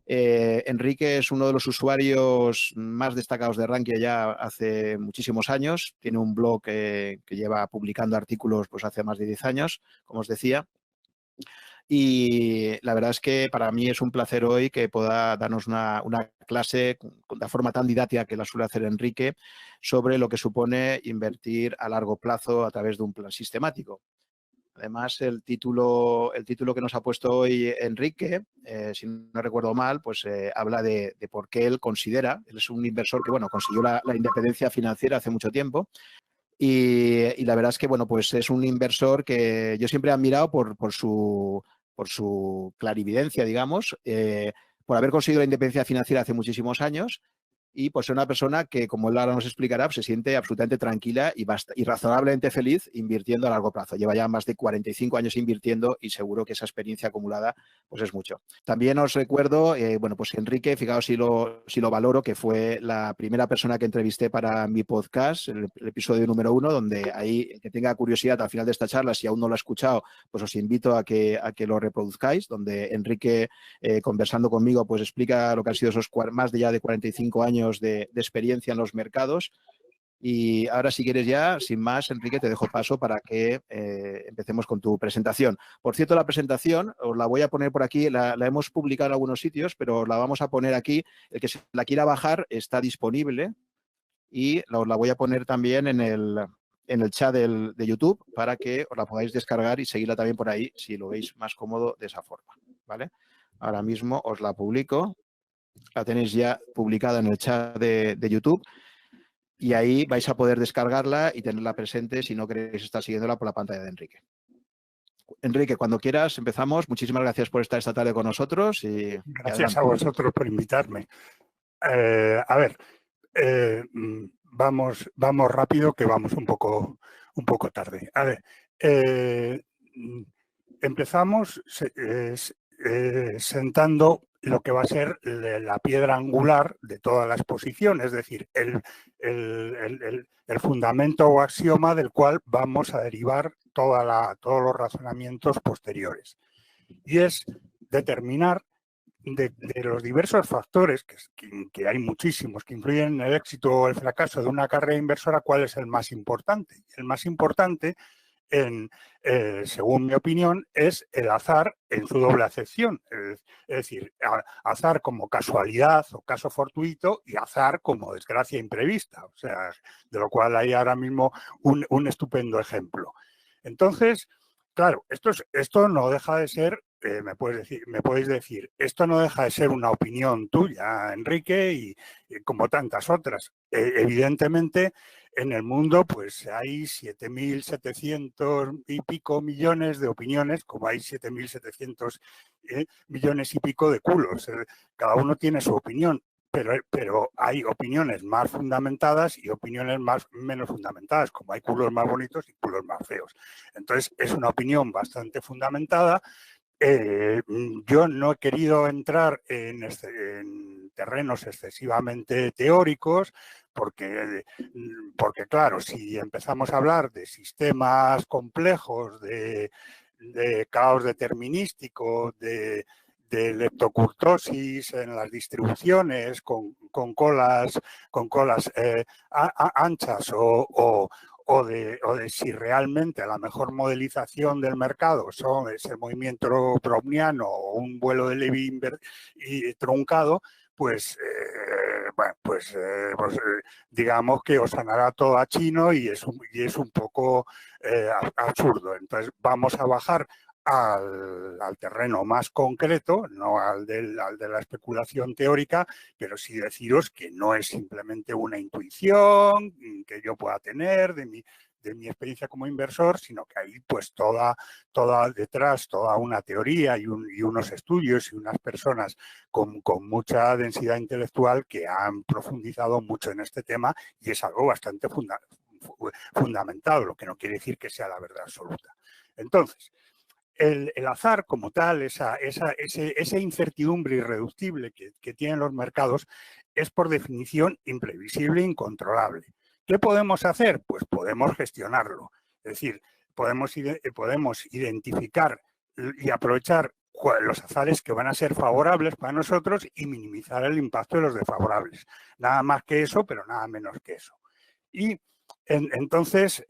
Enrique es uno de los usuarios más destacados de Rankia ya hace muchísimos años. Tiene un blog que lleva publicando artículos pues hace más de 10 años, como os decía. Y la verdad es que para mí es un placer hoy que pueda darnos una clase de forma tan didáctica que la suele hacer Enrique sobre lo que supone invertir a largo plazo a través de un plan sistemático. Además, el título que nos ha puesto hoy Enrique, si no recuerdo mal, pues habla de por qué él es un inversor que, bueno, consiguió la independencia financiera hace mucho tiempo. Y la verdad es que, bueno, pues es un inversor que yo siempre he admirado por su clarividencia, digamos, por haber conseguido la independencia financiera hace muchísimos años y por ser una persona que, como él ahora nos explicará, se siente absolutamente tranquila y razonablemente feliz invirtiendo a largo plazo. Lleva ya más de 45 años invirtiendo y seguro que esa experiencia acumulada pues es mucho. También os recuerdo, bueno, pues Enrique, fijaos si lo valoro, que fue la primera persona que entrevisté para mi podcast, el episodio número 1, donde ahí, el que tenga curiosidad al final de esta charla, si aún no lo ha escuchado, pues os invito a que lo reproduzcáis, donde Enrique, conversando conmigo, pues explica lo que han sido esos más de 45 años de experiencia en los mercados. Y ahora, si quieres ya, sin más, Enrique, te dejo paso para que empecemos con tu presentación. Por cierto, la presentación os la voy a poner por aquí, la hemos publicado en algunos sitios, pero os la vamos a poner aquí. El que se la quiera bajar está disponible y os la voy a poner también en el chat de YouTube para que os la podáis descargar y seguirla también por ahí si lo veis más cómodo de esa forma, ¿vale? Ahora mismo os la publico. La tenéis ya publicada en el chat de YouTube y ahí vais a poder descargarla y tenerla presente si no queréis estar siguiéndola por la pantalla de Enrique. Enrique, cuando quieras empezamos. Muchísimas gracias por estar esta tarde con nosotros. Gracias a vosotros por invitarme. A ver, vamos rápido, que vamos un poco tarde. A ver, empezamos sentando lo que va a ser la piedra angular de toda la exposición, es decir, el fundamento o axioma del cual vamos a derivar todos los razonamientos posteriores. Y es determinar de los diversos factores, que hay muchísimos, que influyen en el éxito o el fracaso de una carrera inversora, cuál es el más importante. El más importante, según mi opinión, es el azar en su doble acepción. Es decir, azar como casualidad o caso fortuito y azar como desgracia imprevista. O sea, de lo cual hay ahora mismo un estupendo ejemplo. Entonces, claro, esto no deja de ser, me podéis decir, esto no deja de ser una opinión tuya, Enrique, y como tantas otras. Evidentemente, en el mundo pues hay 7.700 y pico millones de opiniones, como hay 7.700 millones y pico de culos. Cada uno tiene su opinión. Pero hay opiniones más fundamentadas y opiniones menos fundamentadas, como hay culos más bonitos y culos más feos. Entonces, es una opinión bastante fundamentada. Yo no he querido entrar en terrenos excesivamente teóricos porque, claro, si empezamos a hablar de sistemas complejos, de caos determinístico, de leptocurtosis en las distribuciones con colas anchas o de si realmente la mejor modelización del mercado es el movimiento browniano o un vuelo de Levy truncado, pues digamos que os sonará todo a chino y es un poco absurdo. Entonces vamos a bajar al terreno más concreto, no al de la especulación teórica, pero sí deciros que no es simplemente una intuición que yo pueda tener de mi experiencia como inversor, sino que hay pues toda detrás, toda una teoría y unos estudios y unas personas con mucha densidad intelectual que han profundizado mucho en este tema y es algo bastante fundamentado, lo que no quiere decir que sea la verdad absoluta. Entonces, el azar como tal, esa incertidumbre irreductible que tienen los mercados, es por definición imprevisible e incontrolable. ¿Qué podemos hacer? Pues podemos gestionarlo. Es decir, podemos identificar y aprovechar los azares que van a ser favorables para nosotros y minimizar el impacto de los desfavorables. Nada más que eso, pero nada menos que eso. Y entonces,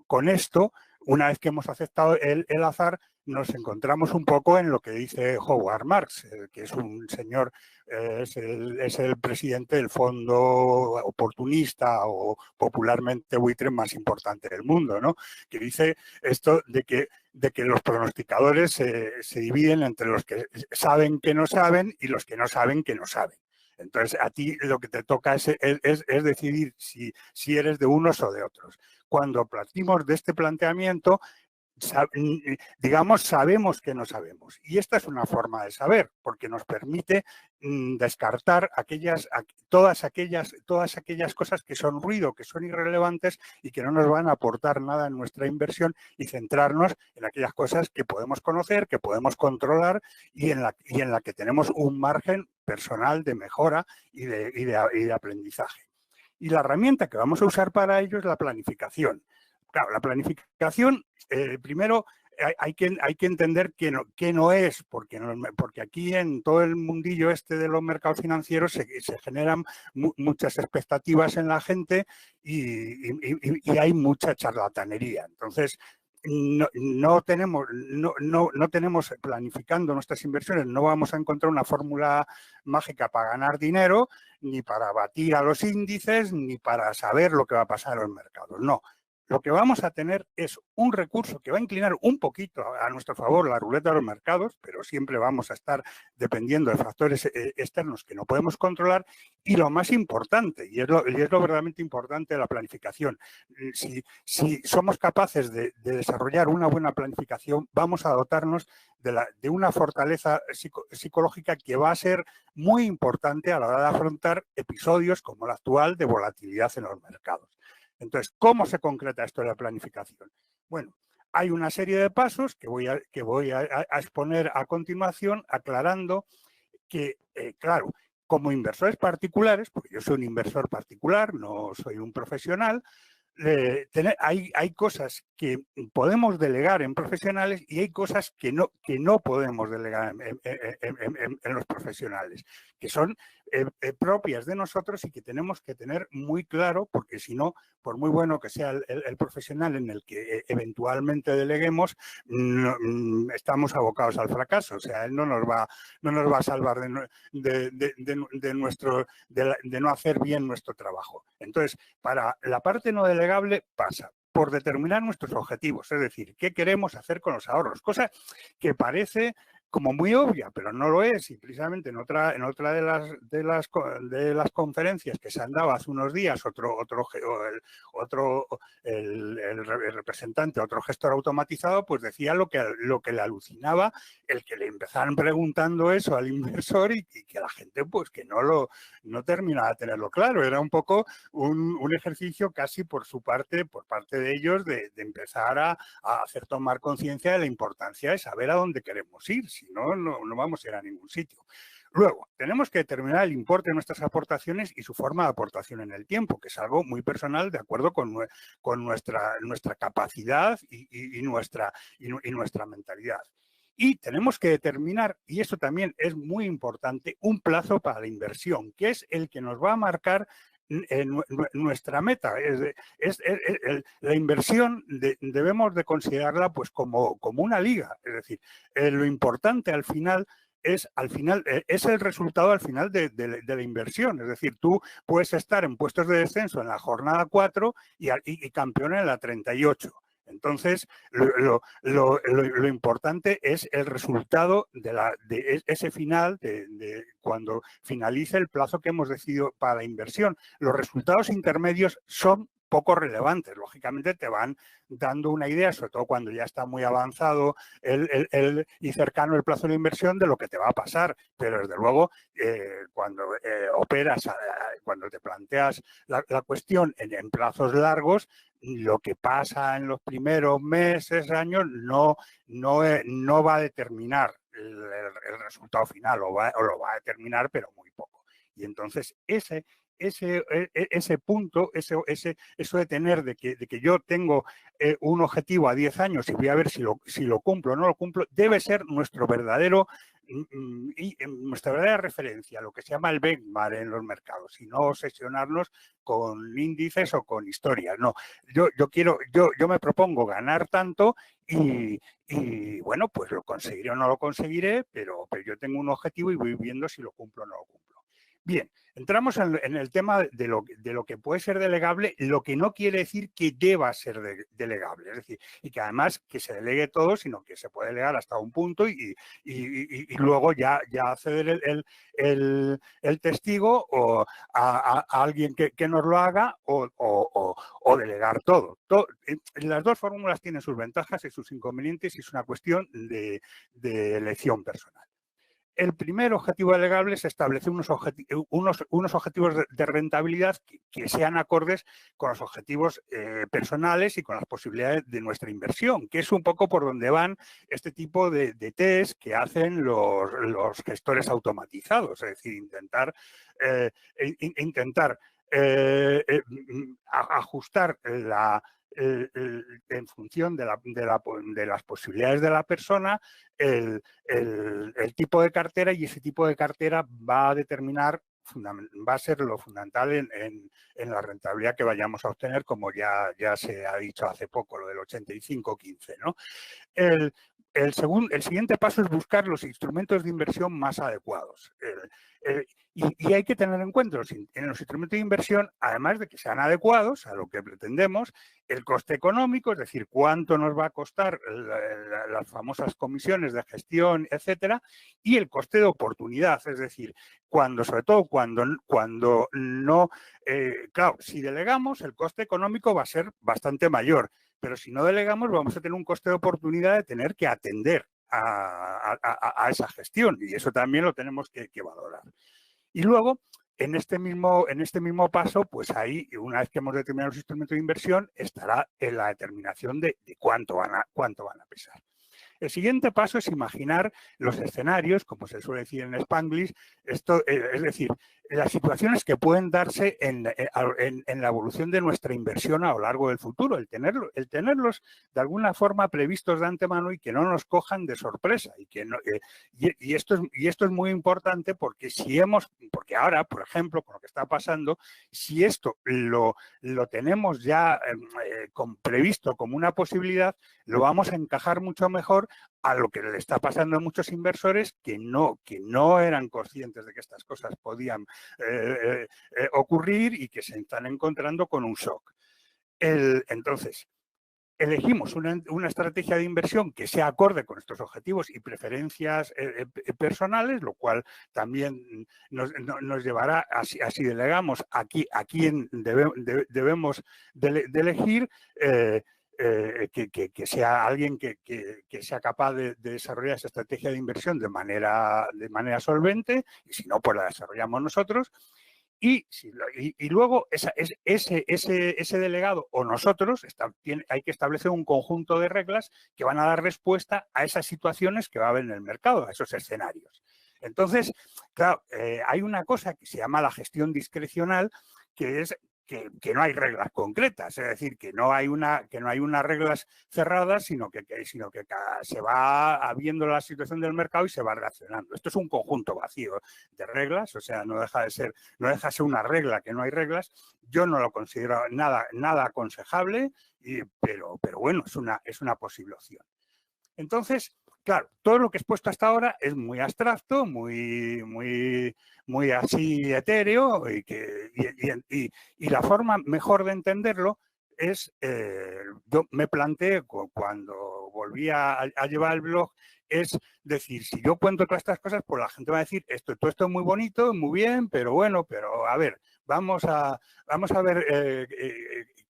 con esto, una vez que hemos aceptado el azar, nos encontramos un poco en lo que dice Howard Marks, que es un señor, es el presidente del fondo oportunista o popularmente buitre más importante del mundo, ¿no? Que dice esto de que los pronosticadores se dividen entre los que saben que no saben y los que no saben que no saben. Entonces, a ti lo que te toca es decidir si eres de unos o de otros. Cuando partimos de este planteamiento, digamos, sabemos que no sabemos. Y esta es una forma de saber, porque nos permite descartar todas aquellas cosas que son ruido, que son irrelevantes y que no nos van a aportar nada en nuestra inversión, y centrarnos en aquellas cosas que podemos conocer, que podemos controlar y en la que tenemos un margen personal de mejora y de aprendizaje. Y la herramienta que vamos a usar para ello es la planificación. Claro, la planificación, primero hay que entender qué no es, porque aquí en todo el mundillo este de los mercados financieros se generan muchas expectativas en la gente y hay mucha charlatanería. Entonces, no tenemos planificando nuestras inversiones, no vamos a encontrar una fórmula mágica para ganar dinero, ni para batir a los índices, ni para saber lo que va a pasar en los mercados. No. Lo que vamos a tener es un recurso que va a inclinar un poquito a nuestro favor la ruleta de los mercados, pero siempre vamos a estar dependiendo de factores externos que no podemos controlar. Y lo más importante, y es lo verdaderamente importante de la planificación, si somos capaces de desarrollar una buena planificación, vamos a dotarnos de una fortaleza psicológica que va a ser muy importante a la hora de afrontar episodios como el actual de volatilidad en los mercados. Entonces, ¿cómo se concreta esto de la planificación? Bueno, hay una serie de pasos que voy a exponer a continuación, aclarando que, claro, como inversores particulares, porque yo soy un inversor particular, no soy un profesional, hay cosas que podemos delegar en profesionales y hay cosas que no podemos delegar en los profesionales, que son propias de nosotros y que tenemos que tener muy claro, porque si no, por muy bueno que sea el profesional en el que eventualmente deleguemos, estamos abocados al fracaso. O sea, él no nos va a salvar de no hacer bien nuestro trabajo. Entonces, para la parte no delegable pasa por determinar nuestros objetivos, es decir, qué queremos hacer con los ahorros, cosa que parece como muy obvia, pero no lo es. Y precisamente en otra de las conferencias que se han dado hace unos días, el representante, otro gestor automatizado, pues decía lo que le alucinaba, el que le empezaran preguntando eso al inversor y que la gente pues que no terminaba de tenerlo claro. Era un poco un ejercicio casi por parte de ellos, de empezar a hacer tomar conciencia de la importancia de saber a dónde queremos ir. Si no, no vamos a ir a ningún sitio. Luego, tenemos que determinar el importe de nuestras aportaciones y su forma de aportación en el tiempo, que es algo muy personal de acuerdo con nuestra capacidad y nuestra mentalidad. Y tenemos que determinar, y eso también es muy importante, un plazo para la inversión, que es el que nos va a marcar nuestra meta. La inversión debemos de considerarla pues como una liga. Es decir, lo importante al final es el resultado al final de la inversión. Es decir, tú puedes estar en puestos de descenso en la jornada 4 y campeón en la 38. Entonces, lo importante es el resultado de ese final, de cuando finalice el plazo que hemos decidido para la inversión. Los resultados intermedios son poco relevantes. Lógicamente te van dando una idea, sobre todo cuando ya está muy avanzado y cercano el plazo de la inversión, de lo que te va a pasar. Pero desde luego, cuando operas, cuando te planteas la cuestión en plazos largos, lo que pasa en los primeros meses, años, no va a determinar el resultado final, o lo va a determinar, pero muy poco. Y entonces ese ese punto, eso de tener, de que yo tengo un objetivo a 10 años y voy a ver si lo cumplo o no lo cumplo, debe ser nuestra verdadera referencia, lo que se llama el benchmark en los mercados, y no obsesionarnos con índices o con historias. No, yo me propongo ganar tanto y bueno, pues lo conseguiré o no lo conseguiré, pero yo tengo un objetivo y voy viendo si lo cumplo o no lo cumplo. Bien, entramos en el tema de lo que puede ser delegable, lo que no quiere decir que deba ser delegable, es decir, y que además que se delegue todo, sino que se puede delegar hasta un punto y luego ya ceder el testigo o a alguien que nos lo haga o delegar todo. Las dos fórmulas tienen sus ventajas y sus inconvenientes y es una cuestión de elección personal. El primer objetivo delegable es establecer unos objetivos de rentabilidad que sean acordes con los objetivos personales y con las posibilidades de nuestra inversión, que es un poco por donde van este tipo de test que hacen los gestores automatizados, es decir, intentar ajustar en función de las posibilidades de la persona el tipo de cartera, y ese tipo de cartera va a determinar, va a ser lo fundamental en la rentabilidad que vayamos a obtener, como ya se ha dicho hace poco, lo del 85-15, ¿no? El siguiente paso es buscar los instrumentos de inversión más adecuados. Y hay que tener en cuenta en los instrumentos de inversión, además de que sean adecuados a lo que pretendemos, el coste económico, es decir, cuánto nos va a costar las famosas comisiones de gestión, etcétera, y el coste de oportunidad, es decir, sobre todo cuando no, claro, si delegamos, el coste económico va a ser bastante mayor, pero si no delegamos vamos a tener un coste de oportunidad de tener que atender a esa gestión, y eso también lo tenemos que valorar. Y luego, en este mismo paso, pues ahí, una vez que hemos determinado los instrumentos de inversión, estará en la determinación de cuánto van a pesar. El siguiente paso es imaginar los escenarios, como se suele decir en Spanglish, es decir, las situaciones que pueden darse en la evolución de nuestra inversión a lo largo del futuro, el tenerlos de alguna forma previstos de antemano y que no nos cojan de sorpresa. Y esto es muy importante porque porque ahora, por ejemplo, con lo que está pasando, si esto lo tenemos ya previsto como una posibilidad, lo vamos a encajar mucho mejor a lo que le está pasando a muchos inversores que no eran conscientes de que estas cosas podían ocurrir y que se están encontrando con un shock. Entonces, elegimos una estrategia de inversión que sea acorde con estos objetivos y preferencias personales, lo cual también nos llevará, así delegamos a quién debemos de elegir, que sea alguien que sea capaz de desarrollar esa estrategia de inversión de manera solvente, y si no, pues la desarrollamos nosotros. Y luego ese delegado o nosotros hay que establecer un conjunto de reglas que van a dar respuesta a esas situaciones que va a haber en el mercado, a esos escenarios. Entonces, claro, hay una cosa que se llama la gestión discrecional, que es que no hay reglas concretas, es decir, que no hay unas reglas cerradas, sino que se va viendo la situación del mercado y se va reaccionando. Esto es un conjunto vacío de reglas, o sea, no deja de ser una regla que no hay reglas. Yo no lo considero nada aconsejable, pero bueno, es una posible opción. Entonces, claro, todo lo que he expuesto hasta ahora es muy abstracto, muy así etéreo, y la forma mejor de entenderlo es, yo me planteé cuando volví a llevar el blog, es decir, si yo cuento todas estas cosas, pues la gente va a decir, todo esto es muy bonito, muy bien, pero bueno, pero a ver, vamos a ver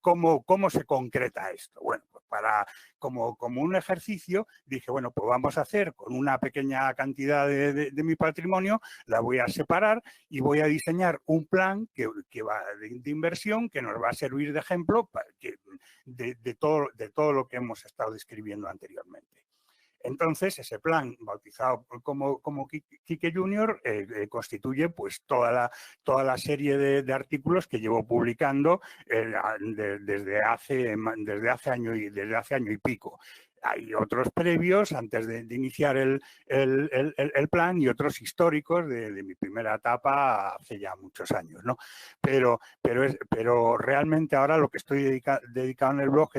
cómo se concreta esto. Bueno, pues como un ejercicio, dije, bueno, pues vamos a hacer con una pequeña cantidad de mi patrimonio, la voy a separar y voy a diseñar un plan que va de inversión que nos va a servir de ejemplo de todo lo que hemos estado describiendo anteriormente. Entonces, ese plan, bautizado como Quique Junior, constituye pues toda la serie de artículos que llevo publicando desde hace año y pico. Hay otros previos antes de iniciar el plan y otros históricos de mi primera etapa hace ya muchos años, ¿no? Pero realmente ahora lo que estoy dedicado en el blog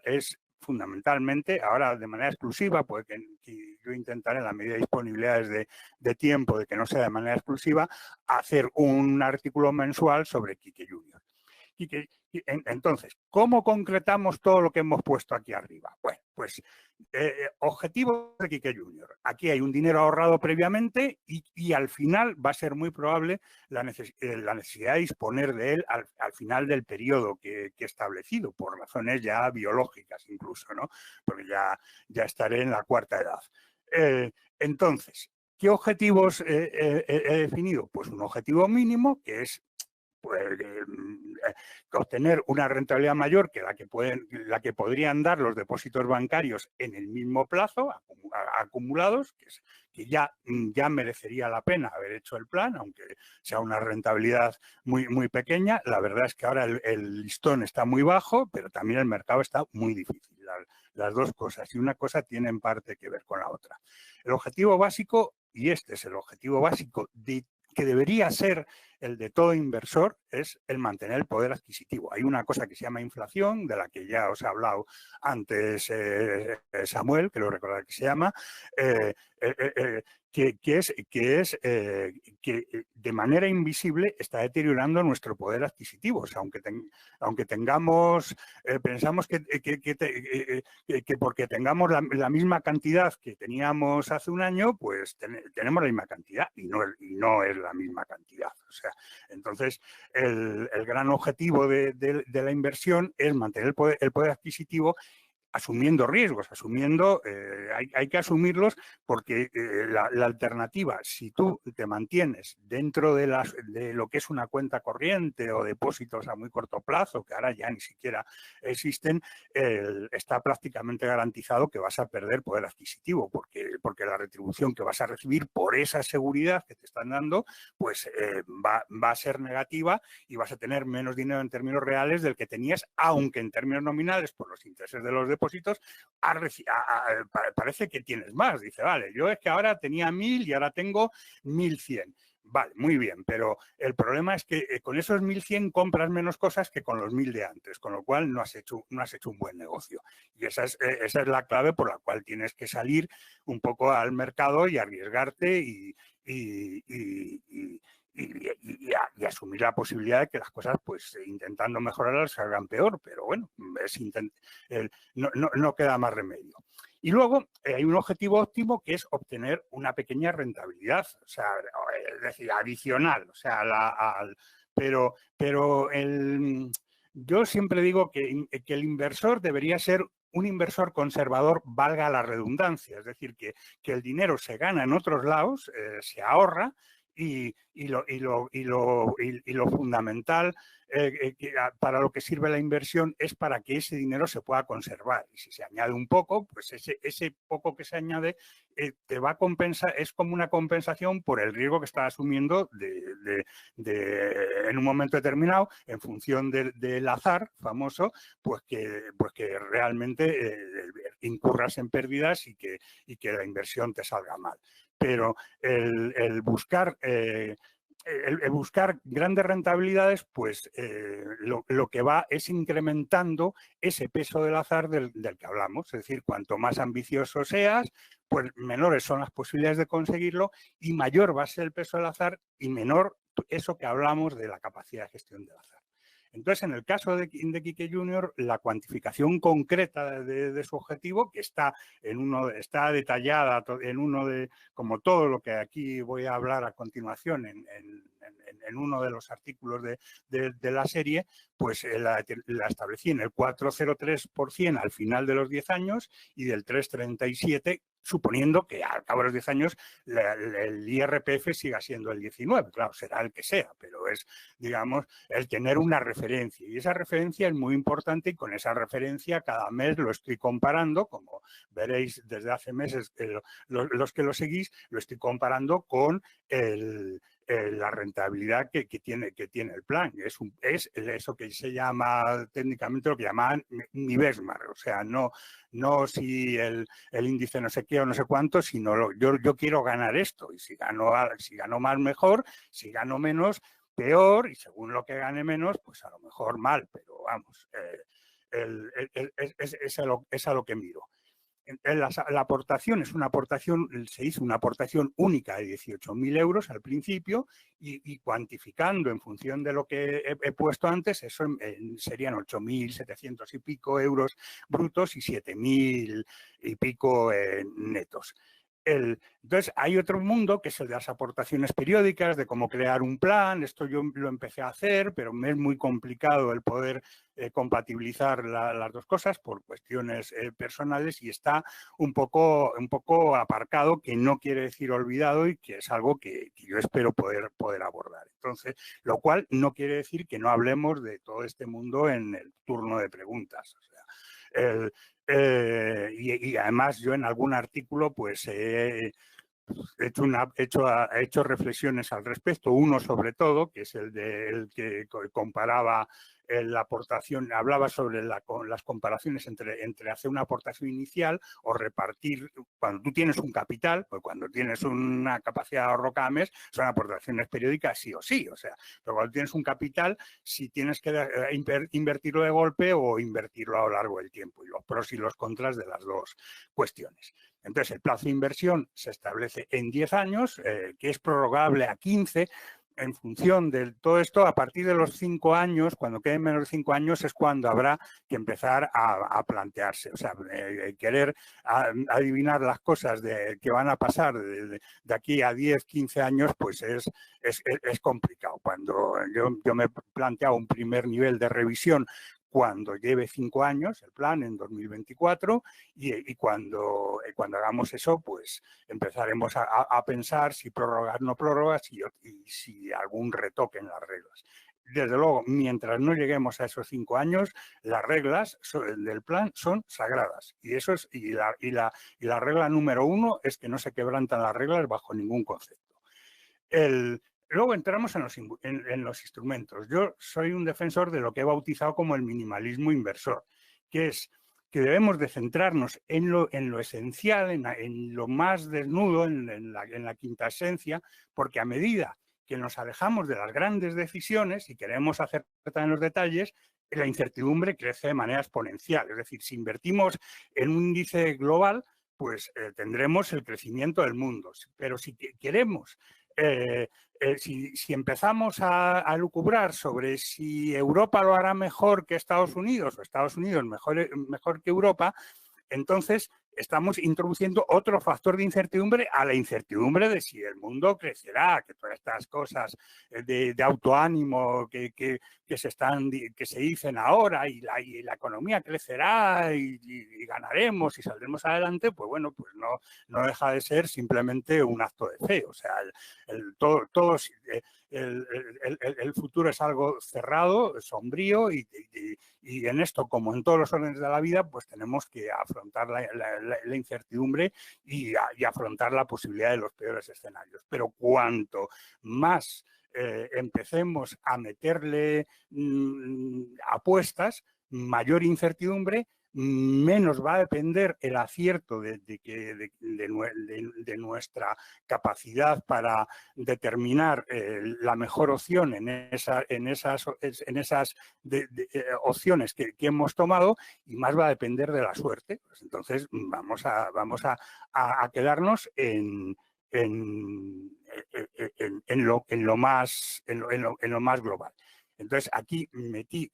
es fundamentalmente, ahora de manera exclusiva, pues que yo intentaré en la medida de disponibilidades de tiempo, de que no sea de manera exclusiva, hacer un artículo mensual sobre Quique Junior. Entonces, ¿cómo concretamos todo lo que hemos puesto aquí arriba? Bueno, pues objetivos de Quique Junior. Aquí hay un dinero ahorrado previamente y al final va a ser muy probable la necesidad de disponer de él al final del periodo que he establecido, por razones ya biológicas incluso, ¿no? Porque ya estaré en la cuarta edad. Entonces, ¿qué objetivos he definido? Pues un objetivo mínimo que es pues, obtener una rentabilidad mayor que la que podrían dar los depósitos bancarios en el mismo plazo, acumulados, que ya merecería la pena haber hecho el plan, aunque sea una rentabilidad muy, muy pequeña. La verdad es que ahora el listón está muy bajo, pero también el mercado está muy difícil. Las dos cosas, y una cosa tiene en parte que ver con la otra. El objetivo básico, y este es el objetivo básico que debería ser el de todo inversor, es el mantener el poder adquisitivo. Hay una cosa que se llama inflación, de la que ya os he hablado antes Samuel, que lo recordad que se llama, que de manera invisible está deteriorando nuestro poder adquisitivo. O sea, aunque tengamos, pensamos que porque tengamos la misma cantidad que teníamos hace un año, pues tenemos la misma cantidad y no es la misma cantidad. O sea, entonces el gran objetivo de la inversión es mantener el poder adquisitivo asumiendo riesgos, hay que asumirlos porque la alternativa, si tú te mantienes dentro de lo que es una cuenta corriente o depósitos a muy corto plazo, que ahora ya ni siquiera existen, está prácticamente garantizado que vas a perder poder adquisitivo, porque la retribución que vas a recibir por esa seguridad que te están dando, pues va a ser negativa y vas a tener menos dinero en términos reales del que tenías, aunque en términos nominales, por los intereses de los depósitos, parece que tienes más. Dice, vale, yo es que ahora tenía 1.000 y ahora tengo 1.100. Vale, muy bien, pero el problema es que con esos 1.100 compras menos cosas que con los 1.000 de antes, con lo cual no has hecho un buen negocio. Y esa es la clave por la cual tienes que salir un poco al mercado y arriesgarte y asumir la posibilidad de que las cosas, pues intentando mejorarlas, salgan peor, pero bueno, no queda más remedio. Y luego hay un objetivo óptimo que es obtener una pequeña rentabilidad, o sea, es decir, adicional, o sea, yo siempre digo que el inversor debería ser un inversor conservador, valga la redundancia, es decir, que el dinero se gana en otros lados, se ahorra, y lo fundamental para lo que sirve la inversión es para que ese dinero se pueda conservar. Y si se añade un poco, pues ese poco que se añade te va a compensar, es como una compensación por el riesgo que estás asumiendo en un momento determinado, en función del azar famoso, pues que realmente incurras en pérdidas y que la inversión te salga mal. Pero el buscar grandes rentabilidades, pues lo que va es incrementando ese peso del azar del que hablamos. Es decir, cuanto más ambicioso seas, pues menores son las posibilidades de conseguirlo y mayor va a ser el peso del azar y menor eso que hablamos de la capacidad de gestión del azar. Entonces, en el caso de Quique Junior, la cuantificación concreta de su objetivo, que está detallada en uno como todo lo que aquí voy a hablar a continuación, en uno de los artículos de la serie, pues la establecí en el 4,03% al final de los 10 años y del 3,37% suponiendo que al cabo de los 10 años el IRPF siga siendo el 19, claro, será el que sea, pero es, digamos, el tener una referencia. Y esa referencia es muy importante y con esa referencia cada mes lo estoy comparando, como veréis desde hace meses los que lo seguís, lo estoy comparando con la rentabilidad que tiene el plan. Es eso que se llama técnicamente lo que llaman mi benchmark, o sea, no si el índice no sé qué o no sé cuánto, sino yo quiero ganar esto y si gano más mejor, si gano menos peor y según lo que gane menos, pues a lo mejor mal, pero vamos, es a lo que miro. La aportación es una aportación, se hizo una aportación única de 18.000 euros al principio y cuantificando en función de lo que he puesto antes, eso serían 8.700 y pico euros brutos y 7.000 y pico netos. Entonces, hay otro mundo que es el de las aportaciones periódicas, de cómo crear un plan. Esto yo lo empecé a hacer, pero me es muy complicado el poder compatibilizar las dos cosas por cuestiones personales y está un poco aparcado, que no quiere decir olvidado y que es algo que yo espero poder abordar. Entonces, lo cual no quiere decir que no hablemos de todo este mundo en el turno de preguntas. O sea, y además yo en algún artículo pues he hecho reflexiones al respecto, uno sobre todo, que es el que comparaba la aportación, hablaba sobre las comparaciones entre hacer una aportación inicial o repartir, cuando tú tienes un capital, pues cuando tienes una capacidad de ahorro cada mes, son aportaciones periódicas sí o sí, o sea, pero cuando tienes un capital, si tienes que invertirlo de golpe o invertirlo a lo largo del tiempo, y los pros y los contras de las dos cuestiones. Entonces, el plazo de inversión se establece en 10 años, que es prorrogable a 15, en función de todo esto. A partir de los 5 años, cuando queden menos de 5 años, es cuando habrá que empezar a plantearse. O sea, querer adivinar las cosas que van a pasar de aquí a 10, 15 años, pues es complicado. Cuando yo me he planteado un primer nivel de revisión cuando lleve 5 años el plan en 2024 y cuando hagamos eso, pues empezaremos a pensar si prorrogar, no prórrogas y si algún retoque en las reglas. Desde luego, mientras no lleguemos a esos 5 años, las reglas del plan son sagradas. Y la regla número 1 es que no se quebrantan las reglas bajo ningún concepto. Luego entramos en los instrumentos. Yo soy un defensor de lo que he bautizado como el minimalismo inversor, que es que debemos de centrarnos en lo esencial, en lo más desnudo, en la quinta esencia, porque a medida que nos alejamos de las grandes decisiones y queremos acertar en los detalles, la incertidumbre crece de manera exponencial. Es decir, si invertimos en un índice global, pues tendremos el crecimiento del mundo. Pero si queremos si empezamos a lucubrar sobre si Europa lo hará mejor que Estados Unidos o Estados Unidos mejor que Europa, entonces estamos introduciendo otro factor de incertidumbre a la incertidumbre de si el mundo crecerá, que todas estas cosas de autoánimo que se dicen ahora y la economía crecerá y ganaremos y saldremos adelante, pues bueno, pues no deja de ser simplemente un acto de fe. O sea, el futuro es algo cerrado, sombrío y en esto, como en todos los órdenes de la vida, pues tenemos que afrontar la incertidumbre y afrontar la posibilidad de los peores escenarios. Pero cuanto más empecemos a meterle apuestas, mayor incertidumbre, menos va a depender el acierto de nuestra capacidad para determinar la mejor opción en esas opciones que hemos tomado, y más va a depender de la suerte. Pues entonces vamos a quedarnos en lo más global. Entonces aquí metí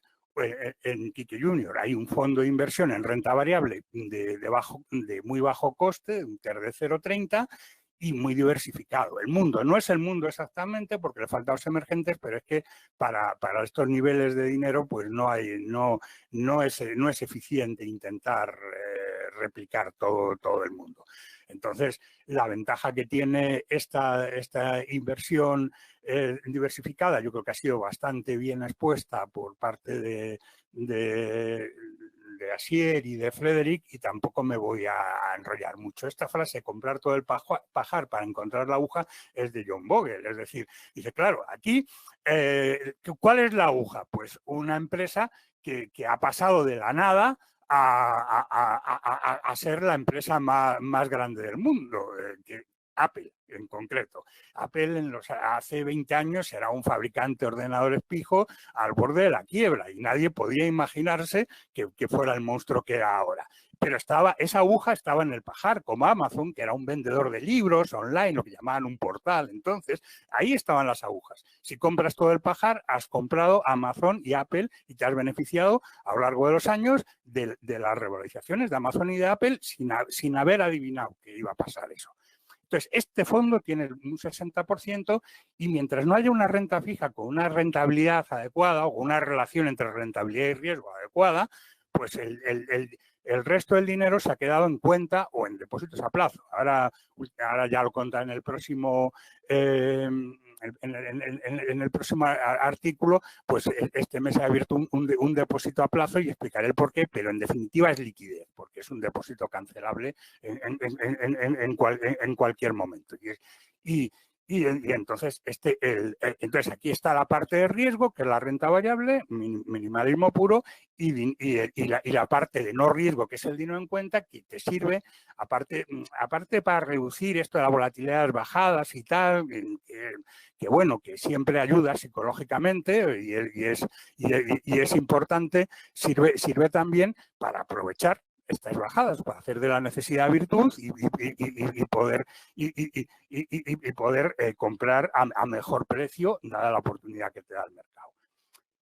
en Quique Junior hay un fondo de inversión en renta variable de muy bajo coste, un TER de 0,30 y muy diversificado. El mundo no es el mundo exactamente porque le faltan los emergentes, pero es que para estos niveles de dinero pues no es eficiente intentar replicar todo el mundo. Entonces, la ventaja que tiene esta inversión diversificada, yo creo que ha sido bastante bien expuesta por parte de Asier y de Frederick, y tampoco me voy a enrollar mucho. Esta frase, comprar todo el pajar para encontrar la aguja, es de John Bogle. Es decir, dice, claro, aquí, ¿cuál es la aguja? Pues una empresa que ha pasado de la nada a ser la empresa más grande del mundo, Apple en concreto. Apple hace 20 años era un fabricante de ordenadores pijo al borde de la quiebra y nadie podía imaginarse que fuera el monstruo que era ahora. Pero esa aguja estaba en el pajar, como Amazon, que era un vendedor de libros online, lo que llamaban un portal. Entonces, ahí estaban las agujas. Si compras todo el pajar, has comprado Amazon y Apple y te has beneficiado a lo largo de los años de las revalorizaciones de Amazon y de Apple sin haber adivinado que iba a pasar eso. Entonces, este fondo tiene un 60% y mientras no haya una renta fija con una rentabilidad adecuada o una relación entre rentabilidad y riesgo adecuada, pues el resto del dinero se ha quedado en cuenta o en depósitos a plazo. Ahora ya lo contaré en el próximo en el próximo artículo, pues este mes ha abierto un depósito a plazo y explicaré el por qué, pero en definitiva es liquidez, porque es un depósito cancelable en cualquier momento. Y entonces, entonces aquí está la parte de riesgo, que es la renta variable, minimalismo puro, y la parte de no riesgo, que es el dinero en cuenta, que te sirve, aparte para reducir esto de la volatilidad de las bajadas y tal, que bueno, que siempre ayuda psicológicamente y es importante, sirve también para aprovechar estas bajadas, para hacer de la necesidad virtud y poder comprar a mejor precio, dada la oportunidad que te da el mercado.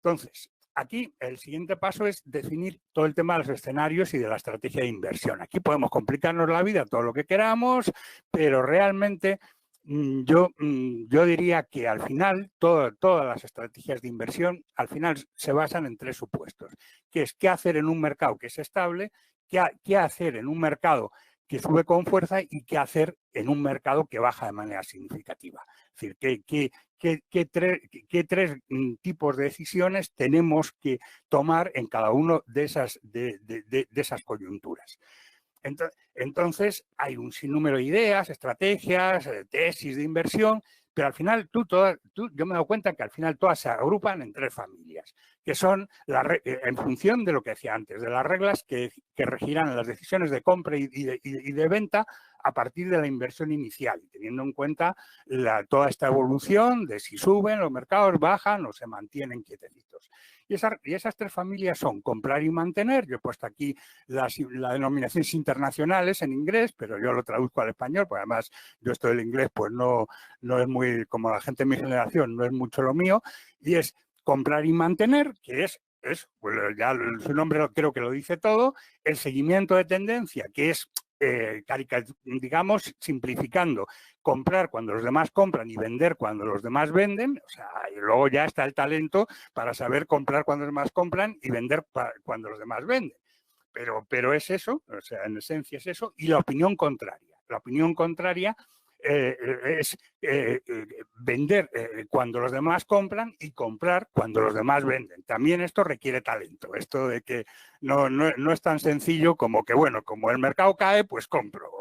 Entonces, aquí el siguiente paso es definir todo el tema de los escenarios y de la estrategia de inversión. Aquí podemos complicarnos la vida todo lo que queramos, pero realmente yo diría que al final todas las estrategias de inversión al final se basan en 3 supuestos, que es qué hacer en un mercado que es estable, qué hacer en un mercado que sube con fuerza y qué hacer en un mercado que baja de manera significativa. Es decir, qué tres tipos de decisiones tenemos que tomar en cada uno de esas coyunturas. Entonces, hay un sinnúmero de ideas, estrategias, tesis de inversión, pero al final yo me he dado cuenta que al final todas se agrupan en 3 familias, que son en función de lo que decía antes, de las reglas que regirán las decisiones de compra y de venta a partir de la inversión inicial, teniendo en cuenta toda esta evolución de si suben los mercados, bajan o se mantienen quietecitos. Y esas 3 familias son comprar y mantener. Yo he puesto aquí las denominaciones internacionales en inglés, pero yo lo traduzco al español, porque además yo esto del inglés pues no es muy, como la gente de mi generación, no es mucho lo mío, y es comprar y mantener, que es pues ya su nombre creo que lo dice todo, el seguimiento de tendencia, que es, digamos, simplificando, comprar cuando los demás compran y vender cuando los demás venden, o sea, y luego ya está el talento para saber comprar cuando los demás compran y vender cuando los demás venden. Pero es eso, o sea, en esencia es eso, y la opinión contraria. La opinión contraria es vender cuando los demás compran y comprar cuando los demás venden. También esto requiere talento, esto de que no es tan sencillo como que, bueno, como el mercado cae, pues compro,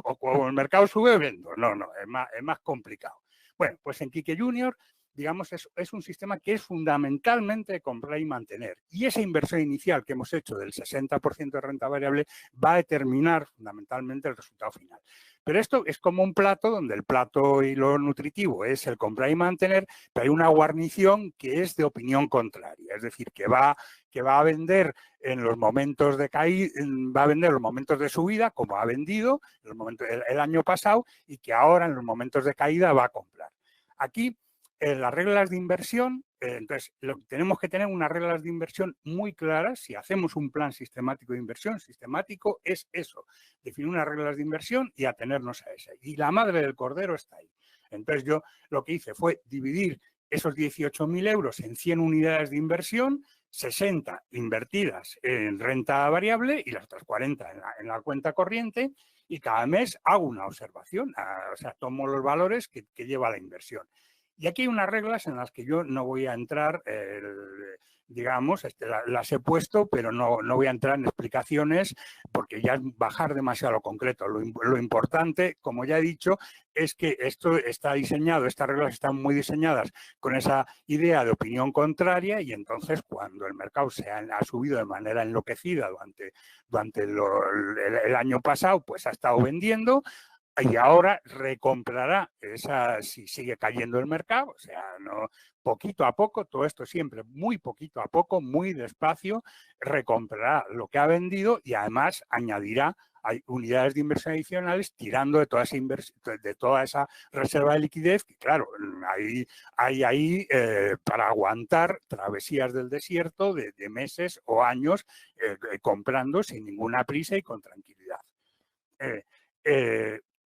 o como el mercado sube, vendo. No, es más complicado. Bueno, pues en Quique Junior, digamos, es un sistema que es fundamentalmente comprar y mantener. Y esa inversión inicial que hemos hecho del 60% de renta variable va a determinar fundamentalmente el resultado final. Pero esto es como un plato donde el plato y lo nutritivo es el comprar y mantener, pero hay una guarnición que es de opinión contraria, es decir, que va a vender en los momentos de caída, va a vender los momentos de subida, como ha vendido el año pasado, y que ahora en los momentos de caída va a comprar. Aquí, las reglas de inversión, entonces tenemos que tener unas reglas de inversión muy claras. Si hacemos un plan sistemático de inversión, sistemático es eso, definir unas reglas de inversión y atenernos a esa. Y la madre del cordero está ahí. Entonces yo lo que hice fue dividir esos 18.000 euros en 100 unidades de inversión, 60 invertidas en renta variable y las otras 40 en la cuenta corriente, y cada mes hago una observación, o sea, tomo los valores que lleva la inversión. Y aquí hay unas reglas en las que yo no voy a entrar, digamos, las he puesto, pero no voy a entrar en explicaciones porque ya es bajar demasiado lo concreto. Lo importante, como ya he dicho, es que esto está diseñado, estas reglas están muy diseñadas con esa idea de opinión contraria, y entonces cuando el mercado ha subido de manera enloquecida durante el año pasado, pues ha estado vendiendo, y ahora recomprará si sigue cayendo el mercado, o sea, no, poquito a poco, todo esto siempre muy poquito a poco, muy despacio, recomprará lo que ha vendido y además añadirá unidades de inversión adicionales tirando de toda esa reserva de liquidez, que claro, hay ahí para aguantar travesías del desierto de meses o años comprando sin ninguna prisa y con tranquilidad.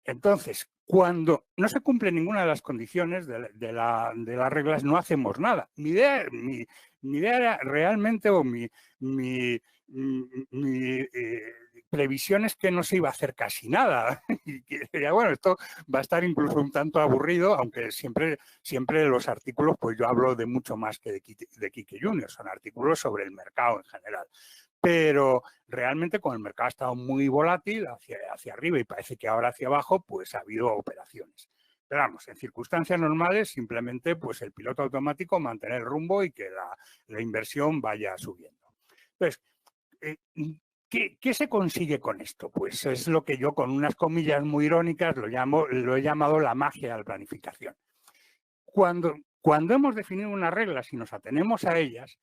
Entonces, cuando no se cumple ninguna de las condiciones de las reglas, no hacemos nada. Mi idea era realmente, o mi previsión es que no se iba a hacer casi nada. Y que, bueno, esto va a estar incluso un tanto aburrido, aunque siempre los artículos, pues yo hablo de mucho más que de Quique Junior, son artículos sobre el mercado en general. Pero realmente, con el mercado ha estado muy volátil hacia arriba y parece que ahora hacia abajo, pues ha habido operaciones. Pero vamos, en circunstancias normales, simplemente pues el piloto automático mantener el rumbo y que la inversión vaya subiendo. Entonces, ¿qué se consigue con esto? Pues es lo que yo, con unas comillas muy irónicas, lo he llamado la magia de la planificación. Cuando hemos definido unas reglas y nos atenemos a ellas,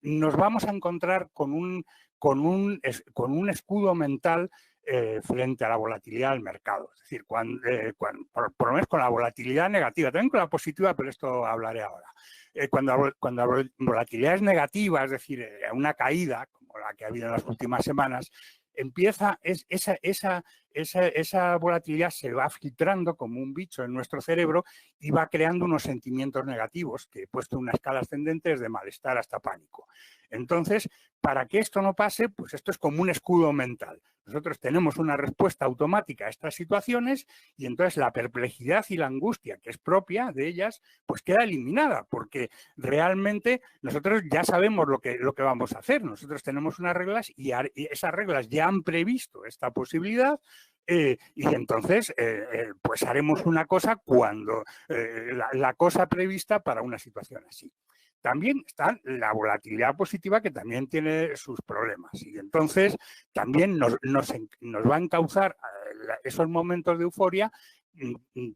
nos vamos a encontrar con un escudo mental frente a la volatilidad del mercado. Es decir, por lo menos con la volatilidad negativa, también con la positiva, pero esto hablaré ahora. Cuando la volatilidad es negativa, es decir, una caída, como la que ha habido en las últimas semanas, esa volatilidad se va filtrando como un bicho en nuestro cerebro y va creando unos sentimientos negativos, que he puesto una escala ascendente desde malestar hasta pánico. Entonces, para que esto no pase, pues esto es como un escudo mental. Nosotros tenemos una respuesta automática a estas situaciones y entonces la perplejidad y la angustia que es propia de ellas, pues queda eliminada, porque realmente nosotros ya sabemos lo que vamos a hacer. Nosotros tenemos unas reglas y esas reglas ya han previsto esta posibilidad. Y entonces, pues haremos una cosa cuando la cosa prevista para una situación así. También está la volatilidad positiva, que también tiene sus problemas. Y entonces también nos va a encauzar esos momentos de euforia,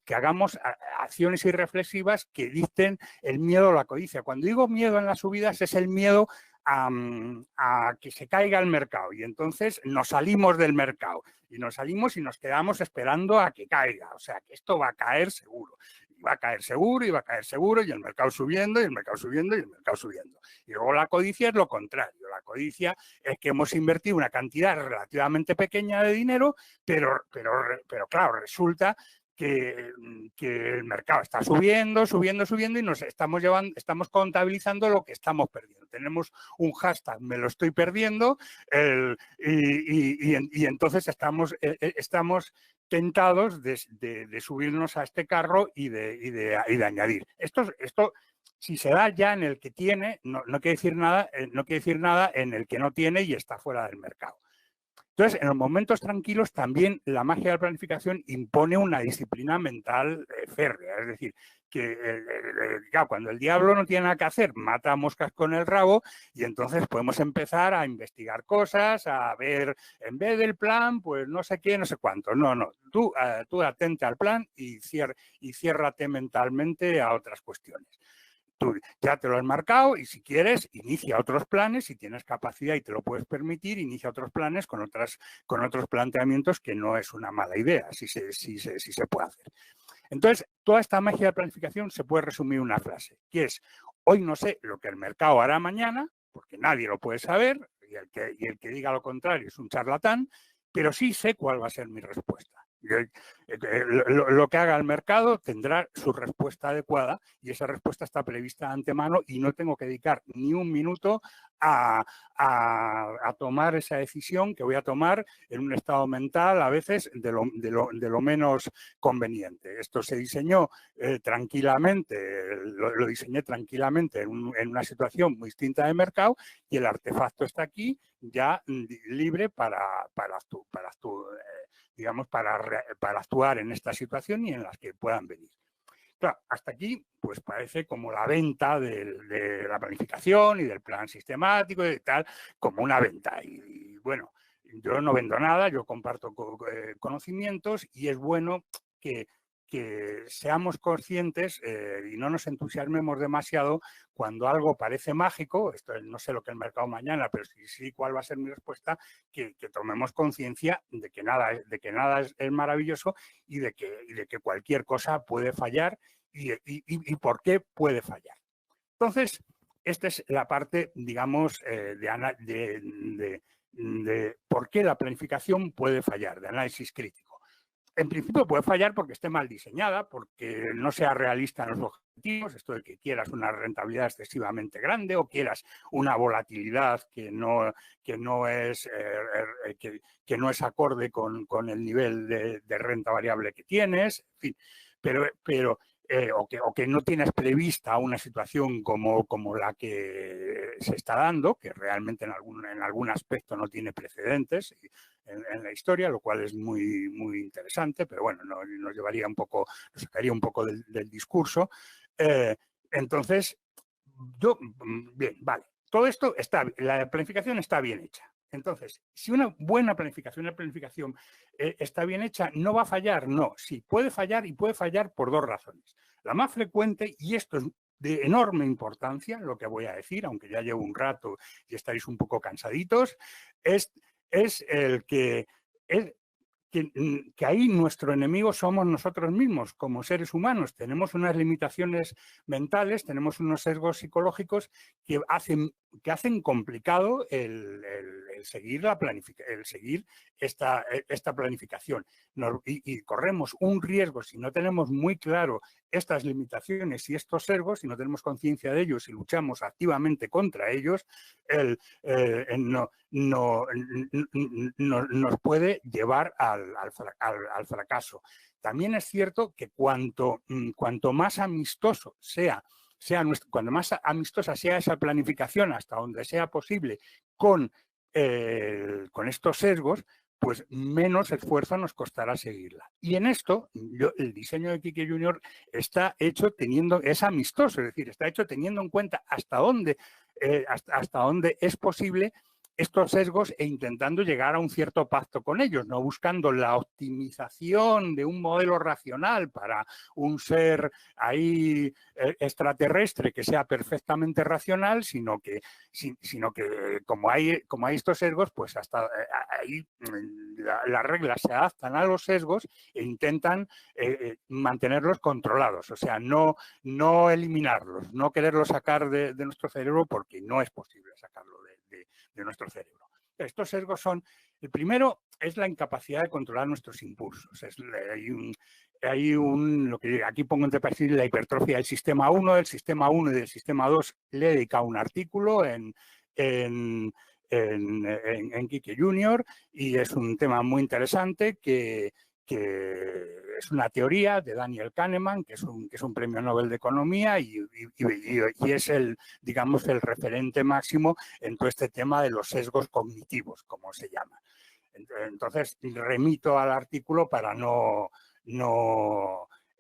que hagamos acciones irreflexivas que dicten el miedo o la codicia. Cuando digo miedo en las subidas, es el miedo a que se caiga el mercado, y entonces nos salimos del mercado y nos quedamos esperando a que caiga. O sea, que esto va a caer seguro. Y va a caer seguro, y va a caer seguro, y el mercado subiendo, y el mercado subiendo, y el mercado subiendo. Y luego la codicia es lo contrario. La codicia es que hemos invertido una cantidad relativamente pequeña de dinero, pero claro, resulta que el mercado está subiendo y nos estamos contabilizando lo que estamos perdiendo. Tenemos un hashtag, me lo estoy perdiendo, y entonces estamos tentados de subirnos a este carro y de añadir. Esto, si se da ya en el que tiene, no quiere decir nada en el que no tiene y está fuera del mercado. Entonces, en los momentos tranquilos también la magia de la planificación impone una disciplina mental férrea. Es decir, que cuando el diablo no tiene nada que hacer, mata moscas con el rabo, y entonces podemos empezar a investigar cosas, a ver, en vez del plan, pues no sé qué, no sé cuánto. No, tú atente al plan y ciérrate mentalmente a otras cuestiones. Tú ya te lo has marcado, y si quieres, inicia otros planes. Si tienes capacidad y te lo puedes permitir, inicia otros planes con otros planteamientos, que no es una mala idea, si se puede hacer. Entonces, toda esta magia de planificación se puede resumir en una frase, que es: hoy no sé lo que el mercado hará mañana, porque nadie lo puede saber, y el que diga lo contrario es un charlatán, pero sí sé cuál va a ser mi respuesta. Lo que haga el mercado tendrá su respuesta adecuada y esa respuesta está prevista de antemano y no tengo que dedicar ni un minuto a tomar esa decisión que voy a tomar en un estado mental a veces de lo menos conveniente. Esto se diseñó tranquilamente, lo diseñé tranquilamente en una situación muy distinta de mercado y el artefacto está aquí ya libre para actuar en esta situación y en las que puedan venir. Claro, hasta aquí pues parece como la venta de la planificación y del plan sistemático y tal, como una venta. Y bueno, yo no vendo nada, yo comparto conocimientos y es bueno que seamos conscientes y no nos entusiasmemos demasiado cuando algo parece mágico. Esto no sé lo que es el mercado mañana, pero sí cuál va a ser mi respuesta, que tomemos conciencia de que nada es maravilloso y de que cualquier cosa puede fallar y por qué puede fallar. Entonces, esta es la parte, digamos, de por qué la planificación puede fallar, de análisis crítico. En principio puede fallar porque esté mal diseñada, porque no sea realista en los objetivos, esto de que quieras una rentabilidad excesivamente grande o quieras una volatilidad que no es acorde con el nivel de renta variable que tienes, en fin, o que no tienes prevista una situación como la que se está dando, que realmente en algún aspecto no tiene precedentes en la historia, lo cual es muy, muy interesante, pero bueno, nos sacaría un poco del discurso. Entonces, bien, vale, todo esto la planificación está bien hecha. Entonces, si una buena planificación, está bien hecha, ¿no va a fallar? No, sí, puede fallar y puede fallar por dos razones. La más frecuente, y esto es de enorme importancia, lo que voy a decir, aunque ya llevo un rato y estáis un poco cansaditos, es el que ahí nuestro enemigo somos nosotros mismos como seres humanos. Tenemos unas limitaciones mentales, tenemos unos sesgos psicológicos que hacen complicado el seguir esta planificación. Y corremos un riesgo si no tenemos muy claro estas limitaciones y estos sesgos, si no tenemos conciencia de ellos y luchamos activamente contra ellos, nos puede llevar al fracaso. También es cierto que cuanto más amistoso cuanto más amistosa sea esa planificación hasta donde sea posible con estos sesgos, pues menos esfuerzo nos costará seguirla. Y en esto, el diseño de Quique Junior está hecho es amistoso, es decir, está hecho teniendo en cuenta hasta dónde es posible estos sesgos e intentando llegar a un cierto pacto con ellos, no buscando la optimización de un modelo racional para un ser ahí extraterrestre que sea perfectamente racional, sino que como hay estos sesgos, pues hasta ahí las reglas se adaptan a los sesgos e intentan mantenerlos controlados, o sea, no eliminarlos, no quererlos sacar de nuestro cerebro porque no es posible sacarlo de nuestro cerebro. Estos sesgos son, el primero es la incapacidad de controlar nuestros impulsos. Hay lo que aquí pongo entre paréntesis la hipertrofia del sistema 1, del sistema 1 y del sistema 2. Le he dedicado un artículo en Quique Junior y es un tema muy interesante que es una teoría de Daniel Kahneman, que es un premio Nobel de Economía y es el referente máximo en todo este tema de los sesgos cognitivos, como se llama. Entonces, remito al artículo para no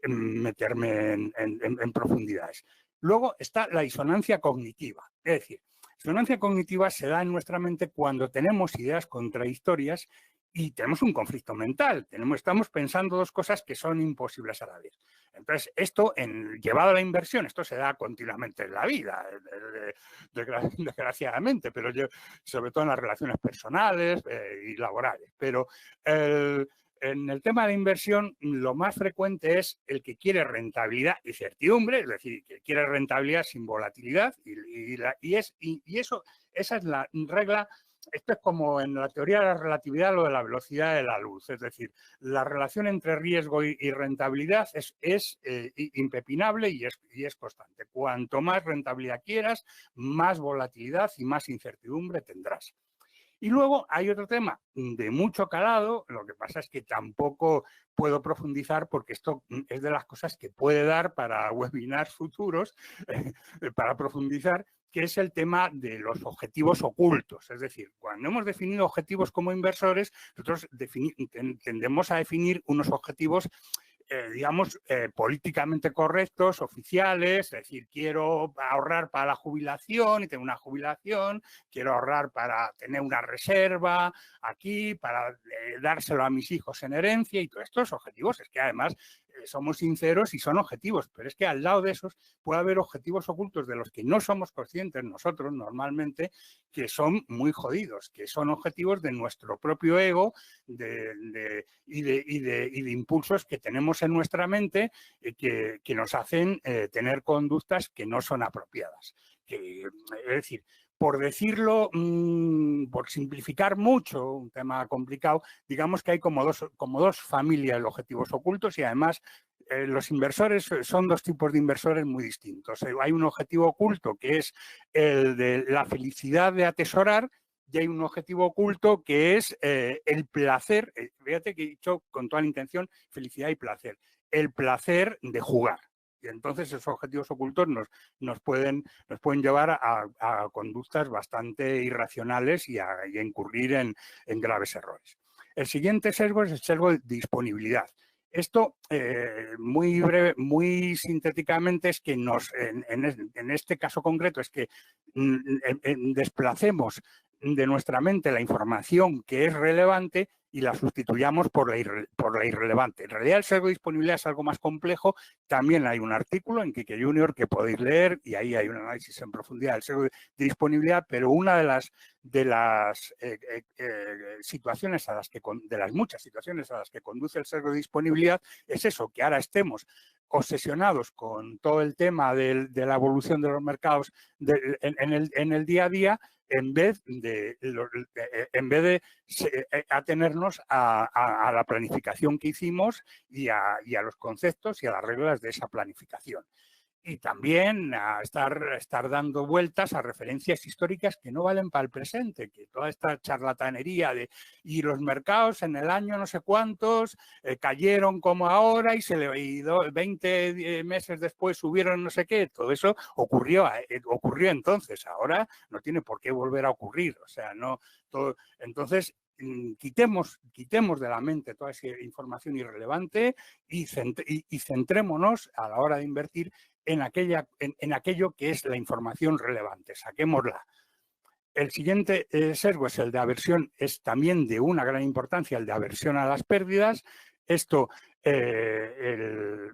meterme en profundidades. Luego está la disonancia cognitiva, es decir, la disonancia cognitiva se da en nuestra mente cuando tenemos ideas contradictorias y tenemos un conflicto mental, estamos pensando dos cosas que son imposibles a la vez. Entonces, esto, llevado a la inversión, esto se da continuamente en la vida, desgraciadamente, pero sobre todo en las relaciones personales y laborales. Pero en el tema de inversión, lo más frecuente es el que quiere rentabilidad y certidumbre, es decir, que quiere rentabilidad sin volatilidad, esa es la regla esto es como en la teoría de la relatividad lo de la velocidad de la luz, es decir, la relación entre riesgo y rentabilidad es impepinable y es constante. Cuanto más rentabilidad quieras, más volatilidad y más incertidumbre tendrás. Y luego hay otro tema de mucho calado, lo que pasa es que tampoco puedo profundizar porque esto es de las cosas que puede dar para webinars futuros, para profundizar, que es el tema de los objetivos ocultos. Es decir, cuando hemos definido objetivos como inversores, nosotros tendemos a definir unos objetivos digamos, políticamente correctos, oficiales, es decir, quiero ahorrar para la jubilación y tener una jubilación, quiero ahorrar para tener una reserva aquí, para dárselo a mis hijos en herencia y todos estos objetivos. Es que además somos sinceros y son objetivos, pero es que al lado de esos puede haber objetivos ocultos de los que no somos conscientes nosotros normalmente, que son muy jodidos, que son objetivos de nuestro propio ego y de impulsos que tenemos en nuestra mente que nos hacen tener conductas que no son apropiadas. Es decir, por decirlo, por simplificar mucho, un tema complicado, digamos que hay como dos familias de objetivos ocultos y además los inversores son dos tipos de inversores muy distintos. Hay un objetivo oculto que es el de la felicidad de atesorar y hay un objetivo oculto que es el placer, fíjate que he dicho con toda la intención felicidad y placer, el placer de jugar. Y entonces esos objetivos ocultos nos pueden llevar a conductas bastante irracionales y a incurrir en graves errores. El siguiente sesgo es el sesgo de disponibilidad. Esto, muy breve, muy sintéticamente, es que en este caso concreto es que desplacemos de nuestra mente la información que es relevante y la sustituyamos por la irrelevante. En realidad el sesgo de disponibilidad es algo más complejo. También hay un artículo en Quique Junior que podéis leer y ahí hay un análisis en profundidad del sesgo de disponibilidad, pero una de las situaciones de las muchas situaciones a las que conduce el sesgo de disponibilidad es eso, que ahora estemos obsesionados con todo el tema de la evolución de los mercados en el día a día, en vez de atenernos a la planificación que hicimos y a los conceptos y a las reglas de esa planificación. Y también a estar dando vueltas a referencias históricas que no valen para el presente, que toda esta charlatanería y los mercados en el año no sé cuántos cayeron como ahora y 20 meses después subieron no sé qué, todo eso ocurrió entonces, ahora no tiene por qué volver a ocurrir, o sea, no todo. Entonces, quitemos de la mente toda esa información irrelevante y centrémonos a la hora de invertir en aquello que es la información relevante, saquémosla. El siguiente sesgo es el de aversión, es también de una gran importancia, el de aversión a las pérdidas. Esto se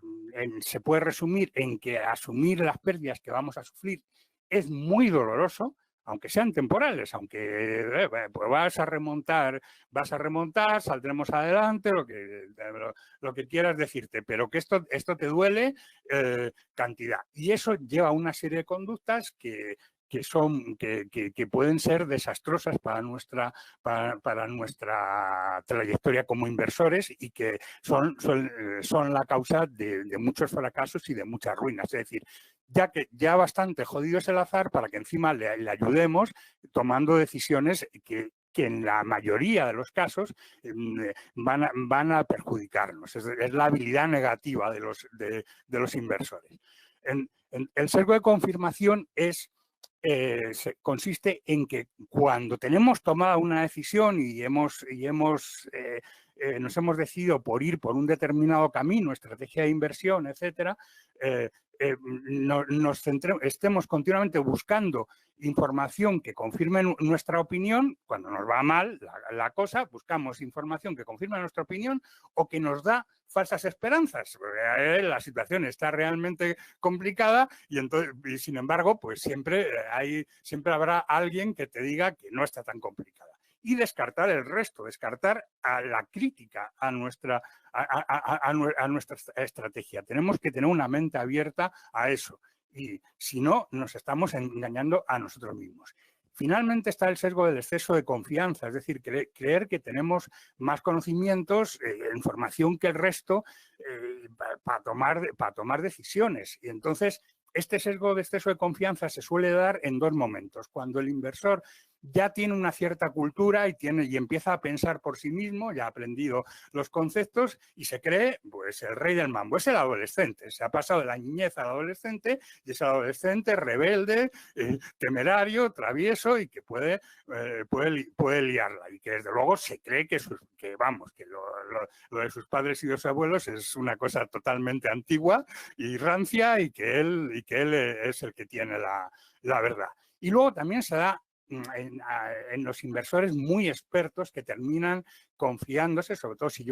puede resumir en que asumir las pérdidas que vamos a sufrir es muy doloroso, aunque sean temporales, aunque pues vas a remontar, saldremos adelante, lo que quieras decirte, pero que esto te duele cantidad. Y eso lleva a una serie de conductas que pueden ser desastrosas para nuestra trayectoria como inversores y que son la causa de muchos fracasos y de muchas ruinas. Es decir, ya bastante jodido es el azar para que encima le ayudemos tomando decisiones que en la mayoría de los casos van a perjudicarnos. Es la habilidad negativa de los inversores. El sesgo de confirmación consiste en que cuando tenemos tomada una decisión y nos hemos decidido por ir por un determinado camino, estrategia de inversión, etcétera, estemos continuamente buscando información que confirme nuestra opinión. Cuando nos va mal la cosa, buscamos información que confirme nuestra opinión o que nos da falsas esperanzas. La situación está realmente complicada y sin embargo, pues siempre habrá alguien que te diga que no está tan complicada. Y descartar el resto, descartar a la crítica a nuestra estrategia. Tenemos que tener una mente abierta a eso y si no, nos estamos engañando a nosotros mismos. Finalmente está el sesgo del exceso de confianza, es decir, creer que tenemos más conocimientos, información que el resto para tomar decisiones. Y entonces, este sesgo de exceso de confianza se suele dar en dos momentos. Cuando el inversor ya tiene una cierta cultura y empieza a pensar por sí mismo, ya ha aprendido los conceptos y se cree pues el rey del mambo. Es el adolescente, se ha pasado de la niñez al adolescente y es el adolescente rebelde, temerario, travieso y que puede liarla y que desde luego se cree que lo de sus padres y de sus abuelos es una cosa totalmente antigua y rancia y que él es el que tiene la verdad. Y luego también se da en los inversores muy expertos que terminan confiándose, sobre todo si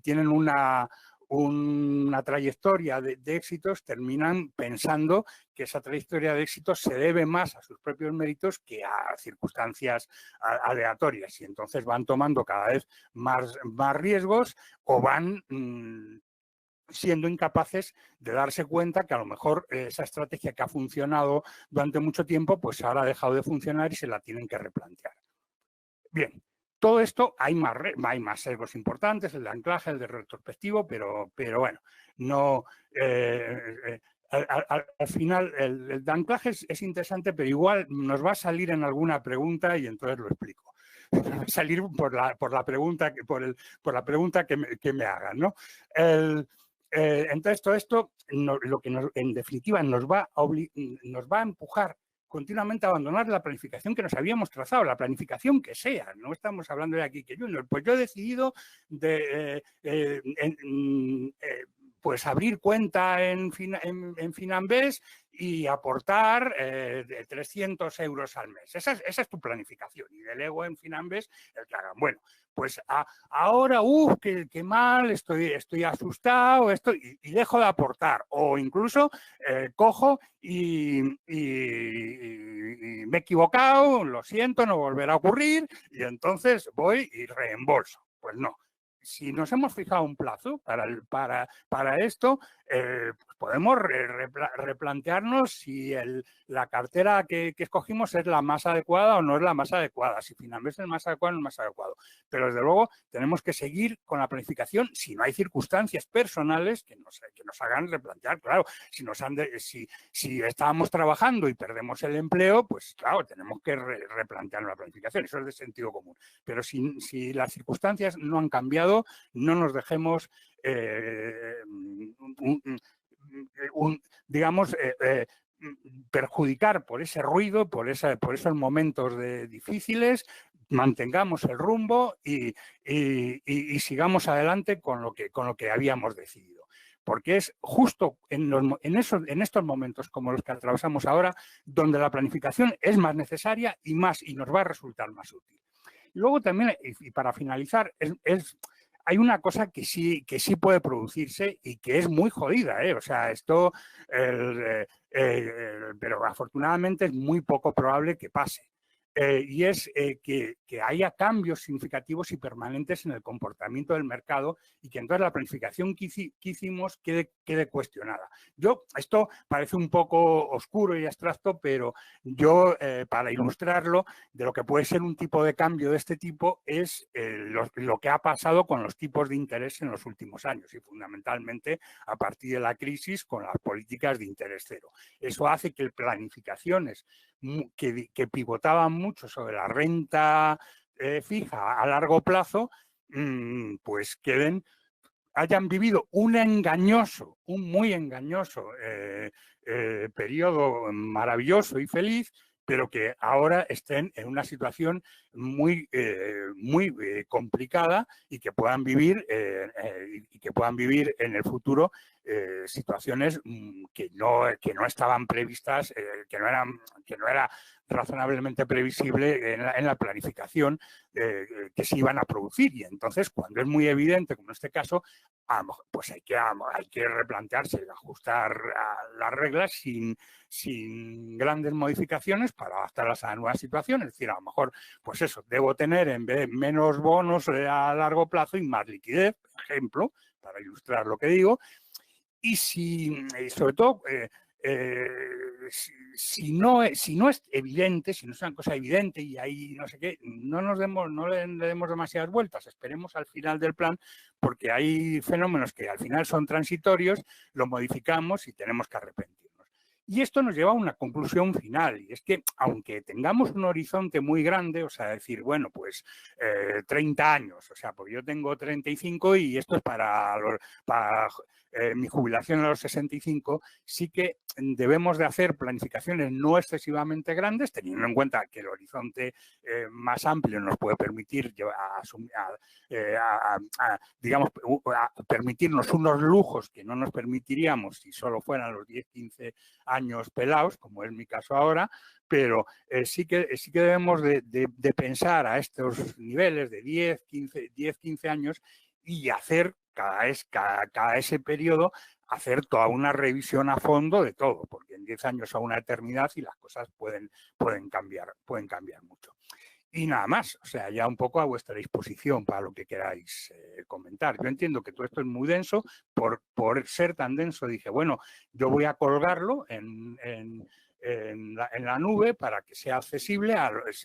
tienen una trayectoria de éxitos, terminan pensando que esa trayectoria de éxitos se debe más a sus propios méritos que a circunstancias aleatorias. Y entonces van tomando cada vez más riesgos o van siendo incapaces de darse cuenta que a lo mejor esa estrategia que ha funcionado durante mucho tiempo, pues ahora ha dejado de funcionar y se la tienen que replantear. Bien, todo esto hay más sesgos importantes, el de anclaje, el de retrospectivo, pero bueno, no... al final, el de anclaje es interesante, pero igual nos va a salir en alguna pregunta y entonces lo explico. Salir por la pregunta que me hagan, ¿no? Entonces, todo esto, lo que en definitiva nos va a empujar continuamente a abandonar la planificación que nos habíamos trazado, la planificación que sea. No estamos hablando de aquí que Junior. Pues yo he decidido pues abrir cuenta en Finanbest y aportar 300 euros al mes. Esa es tu planificación. Y delego en Finanbest el que hagan. Bueno, pues ahora, qué mal, estoy asustado, y dejo de aportar. O incluso cojo y me he equivocado, lo siento, no volverá a ocurrir, y entonces voy y reembolso. Pues no. Si nos hemos fijado un plazo para esto, podemos replantearnos si la cartera que escogimos es la más adecuada o no es la más adecuada, si Finanbest es el más adecuado o no es el más adecuado. Pero desde luego tenemos que seguir con la planificación si no hay circunstancias personales que nos hagan replantear. Claro, si estábamos trabajando y perdemos el empleo, pues claro, tenemos que replantear la planificación. Eso es de sentido común. Pero si las circunstancias no han cambiado, no nos dejemos, perjudicar por ese ruido, por esos momentos difíciles. Mantengamos el rumbo y sigamos adelante con lo que habíamos decidido. Porque es justo en estos momentos como los que atravesamos ahora donde la planificación es más necesaria y nos va a resultar más útil. Y luego también, y para finalizar, hay una cosa que sí puede producirse y que es muy jodida, ¿eh? O sea, esto, pero afortunadamente es muy poco probable que pase. Y es que haya cambios significativos y permanentes en el comportamiento del mercado y que entonces la planificación que hicimos quede cuestionada. Esto parece un poco oscuro y abstracto, pero yo, para ilustrarlo, de lo que puede ser un tipo de cambio de este tipo es lo que ha pasado con los tipos de interés en los últimos años y fundamentalmente a partir de la crisis con las políticas de interés cero. Eso hace que planificaciones que pivotaban mucho sobre la renta fija a largo plazo, pues hayan vivido un muy engañoso periodo maravilloso y feliz, pero que ahora estén en una situación muy complicada y que puedan vivir en el futuro situaciones que no estaban previstas, que no era razonablemente previsible en la planificación que se iban a producir. Y entonces, cuando es muy evidente, como en este caso, pues hay que replantearse, ajustar las reglas sin grandes modificaciones para adaptarlas a la nueva situación. Es decir, a lo mejor, pues eso, debo tener en vez de menos bonos a largo plazo y más liquidez, por ejemplo, para ilustrar lo que digo. Y sobre todo, si no es evidente, si no es una cosa evidente y ahí no sé qué, no le demos demasiadas vueltas, esperemos al final del plan, porque hay fenómenos que al final son transitorios, lo modificamos y tenemos que arrepentirnos. Y esto nos lleva a una conclusión final, y es que aunque tengamos un horizonte muy grande, o sea, decir, bueno, pues 30 años, o sea, porque yo tengo 35 y esto es para mi jubilación a los 65, sí que debemos de hacer planificaciones no excesivamente grandes, teniendo en cuenta que el horizonte más amplio nos puede permitir digamos, permitirnos unos lujos que no nos permitiríamos si solo fueran los 10, 15 años pelados, como es mi caso ahora, pero sí que debemos de pensar a estos niveles de 10, 15 años y hacer cada ese periodo, hacer toda una revisión a fondo de todo, porque en 10 años son una eternidad y las cosas pueden cambiar mucho. Y nada más, o sea, ya un poco a vuestra disposición para lo que queráis comentar. Yo entiendo que todo esto es muy denso, por ser tan denso dije, bueno, yo voy a colgarlo en la nube para que sea accesible.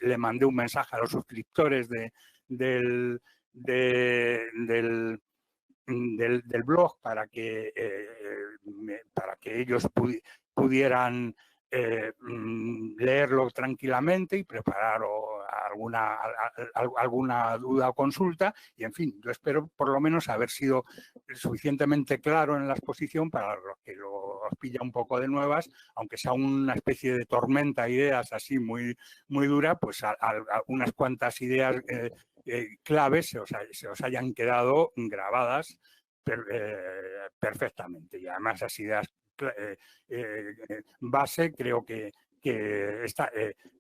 Le mandé un mensaje a los suscriptores del blog para que ellos pudieran leerlo tranquilamente y preparar alguna duda o consulta. Y, en fin, yo espero por lo menos haber sido suficientemente claro en la exposición para los que os pilla un poco de nuevas, aunque sea una especie de tormenta de ideas así muy, muy dura, pues unas cuantas ideas claves se os hayan quedado grabadas perfectamente. Y además las ideas base creo que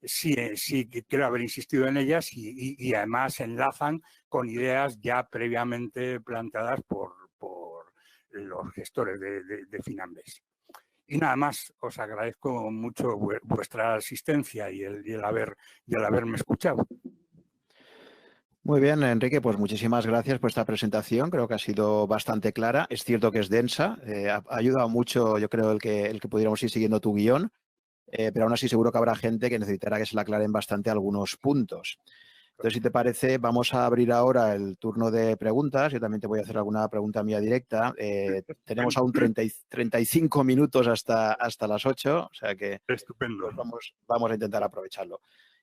sí creo haber insistido en ellas y además enlazan con ideas ya previamente planteadas por los gestores de Finambés. Y nada más, os agradezco mucho vuestra asistencia y el haberme escuchado. Muy bien, Enrique, pues muchísimas gracias por esta presentación. Creo que ha sido bastante clara. Es cierto que es densa. Ha ayudado mucho, yo creo, el que pudiéramos ir siguiendo tu guión, pero aún así seguro que habrá gente que necesitará que se le aclaren bastante algunos puntos. Entonces, si te parece, vamos a abrir ahora el turno de preguntas. Yo también te voy a hacer alguna pregunta mía directa. Tenemos aún 35 minutos hasta las 8, o sea que Estupendo. Pues vamos a intentar aprovecharlo.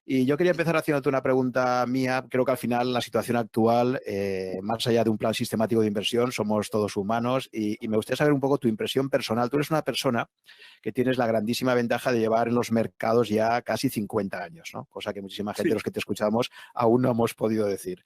Y yo quería empezar haciéndote una pregunta mía. Creo que al final, en la situación actual, más allá de un plan sistemático de inversión, somos todos humanos y me gustaría saber un poco tu impresión personal. Tú eres una persona que tienes la grandísima ventaja de llevar en los mercados ya casi 50 años, ¿no? Cosa que muchísima gente de los que te escuchamos aún no hemos podido decir.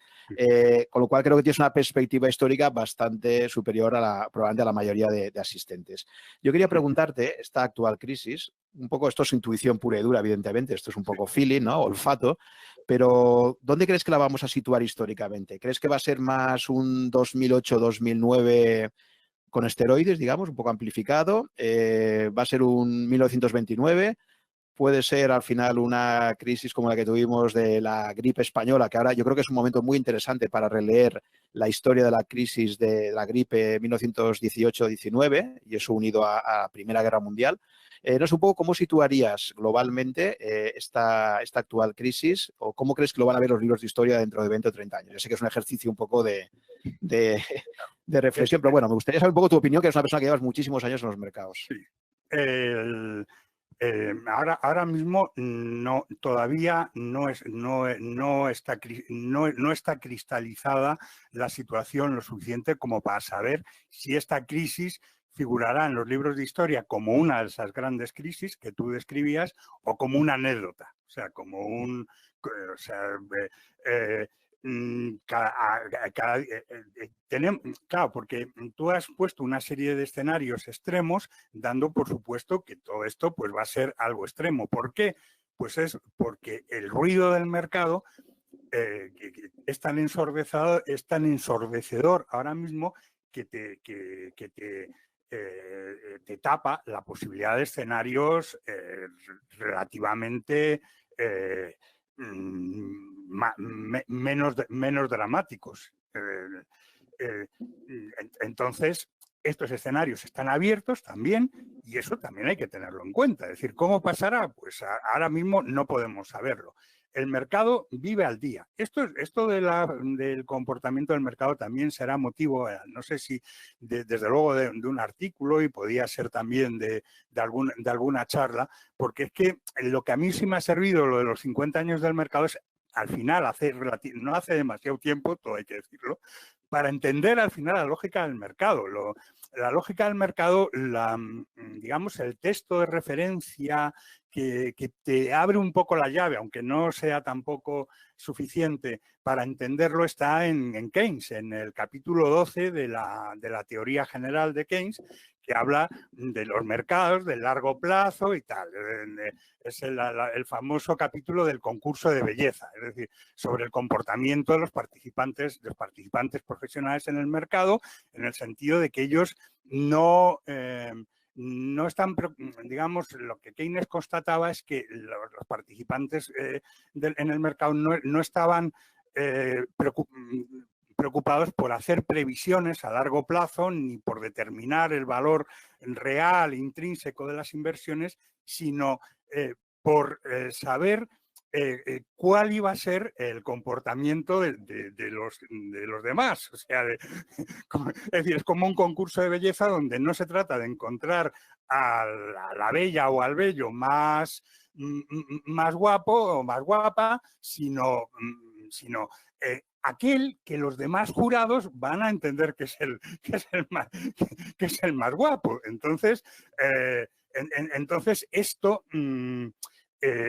Con lo cual creo que tienes una perspectiva histórica bastante superior probablemente a la mayoría de asistentes. Yo quería preguntarte, esta actual crisis, un poco esto es intuición pura y dura, evidentemente, esto es un poco feeling, ¿no? Olfato, pero ¿dónde crees que la vamos a situar históricamente? ¿Crees que va a ser más un 2008-2009 con esteroides, digamos, un poco amplificado? ¿Va a ser un 1929? ¿Puede ser al final una crisis como la que tuvimos de la gripe española, que ahora yo creo que es un momento muy interesante para releer la historia de la crisis de la gripe 1918-19 y eso unido a la Primera Guerra Mundial? No sé un poco cómo situarías globalmente esta actual crisis o cómo crees que lo van a ver los libros de historia dentro de 20 o 30 años. Yo sé que es un ejercicio un poco de reflexión, pero bueno, me gustaría saber un poco tu opinión, que eres una persona que llevas muchísimos años en los mercados. Sí. Ahora mismo todavía no está cristalizada la situación lo suficiente como para saber si esta crisis figurará en los libros de historia como una de esas grandes crisis que tú describías o como una anécdota, o sea, como un... O sea, claro, porque tú has puesto una serie de escenarios extremos, dando por supuesto que todo esto pues, va a ser algo extremo. ¿Por qué? Pues es porque el ruido del mercado es tan ensordecedor ahora mismo que te tapa la posibilidad de escenarios relativamente menos dramáticos. Entonces, estos escenarios están abiertos también Y eso también hay que tenerlo en cuenta. Es decir, ¿cómo pasará? Pues ahora mismo no podemos saberlo. El mercado vive al día. Esto del comportamiento del mercado también será motivo, no sé si desde luego de un artículo, y podía ser también de alguna charla, porque es que lo que a mí sí me ha servido lo de los 50 años del mercado es, al final, no hace demasiado tiempo, todo hay que decirlo, para entender al final la lógica del mercado. La lógica del mercado, digamos, el texto de referencia que te abre un poco la llave, aunque no sea tampoco suficiente para entenderlo, está en Keynes, en el capítulo 12 de la teoría general de Keynes, que habla de los mercados, del largo plazo y tal. Es el famoso capítulo del concurso de belleza, es decir, sobre el comportamiento de los participantes profesionales en el mercado, en el sentido de que ellos no están, digamos, lo que Keynes constataba es que los participantes en el mercado no estaban preocupados por hacer previsiones a largo plazo ni por determinar el valor real, intrínseco de las inversiones, sino por saber cuál iba a ser el comportamiento de los demás. O sea, es decir, es como un concurso de belleza donde no se trata de encontrar a la bella o al bello más guapo o más guapa, sino aquel que los demás jurados van a entender que es el más guapo. Entonces, esto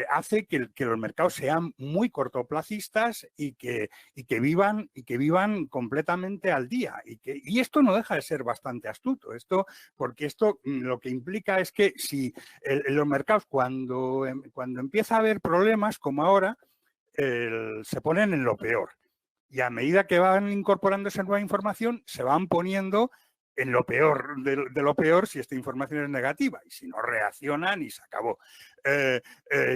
hace que los mercados sean muy cortoplacistas y que vivan completamente al día. Y esto no deja de ser bastante astuto. Porque esto lo que implica es que si los mercados, cuando empieza a haber problemas como ahora, se ponen en lo peor. Y a medida que van incorporándose nueva información, se van poniendo en lo peor de lo peor si esta información es negativa. Y si no, reaccionan y se acabó.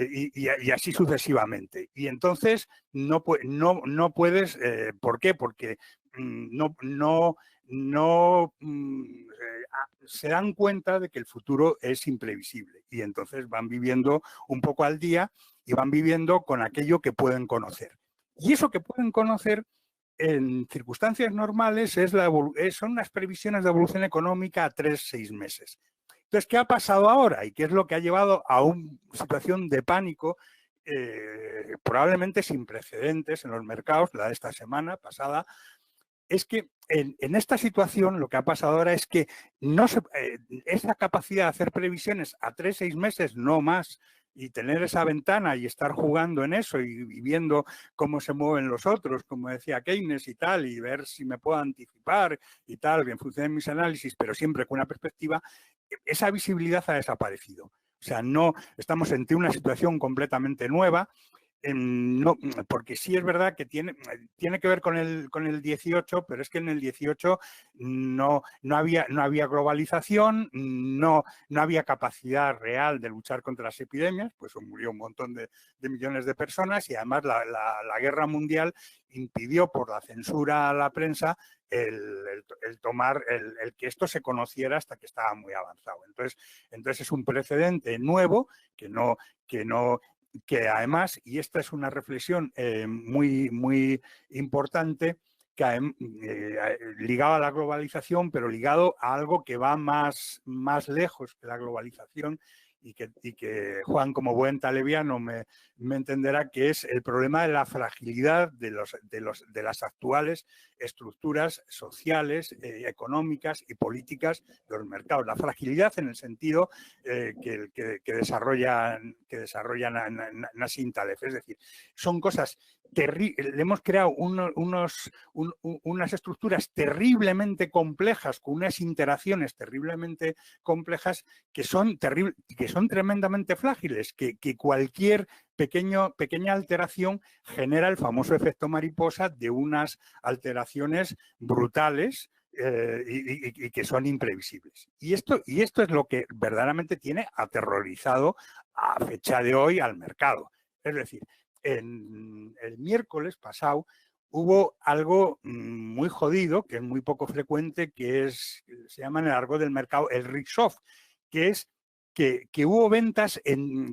Y así sucesivamente. Y entonces no puedes... ¿Por qué? Porque se dan cuenta de que el futuro es imprevisible. Y entonces van viviendo un poco al día y van viviendo con aquello que pueden conocer. Y eso que pueden conocer en circunstancias normales son unas previsiones de evolución económica a 3-6 meses. Entonces, ¿qué ha pasado ahora? ¿Y qué es lo que ha llevado a una situación de pánico probablemente sin precedentes en los mercados, la de esta semana pasada? Es que en esta situación lo que ha pasado ahora es que esa capacidad de hacer previsiones a 3-6 meses, no más, y tener esa ventana y estar jugando en eso y viendo cómo se mueven los otros, como decía Keynes y tal, y ver si me puedo anticipar y tal, en función de mis análisis, pero siempre con una perspectiva, esa visibilidad ha desaparecido. O sea, no estamos ante una situación completamente nueva. No, porque sí es verdad que tiene que ver con el 18, pero es que en el 18 no había globalización, no había capacidad real de luchar contra las epidemias, pues murió un montón de millones de personas, y además la guerra mundial impidió por la censura a la prensa el que esto se conociera hasta que estaba muy avanzado. Entonces es un precedente nuevo que además, y esta es una reflexión muy, muy importante, ligado a la globalización, pero ligado a algo que va más lejos que la globalización, y que Juan, como buen talebiano, me entenderá, que es el problema de la fragilidad de las actuales estructuras sociales, económicas y políticas de los mercados. La fragilidad en el sentido que desarrollan Nassim Taleb. Es decir, son cosas terribles. Le hemos creado unas estructuras terriblemente complejas, con unas interacciones terriblemente complejas, que son tremendamente frágiles, que cualquier pequeña alteración genera el famoso efecto mariposa de unas alteraciones brutales y que son imprevisibles. Y esto es lo que verdaderamente tiene aterrorizado a fecha de hoy al mercado. Es decir, el miércoles pasado hubo algo muy jodido, que es muy poco frecuente, se llama en el argot del mercado el risk-off, que es que hubo ventas,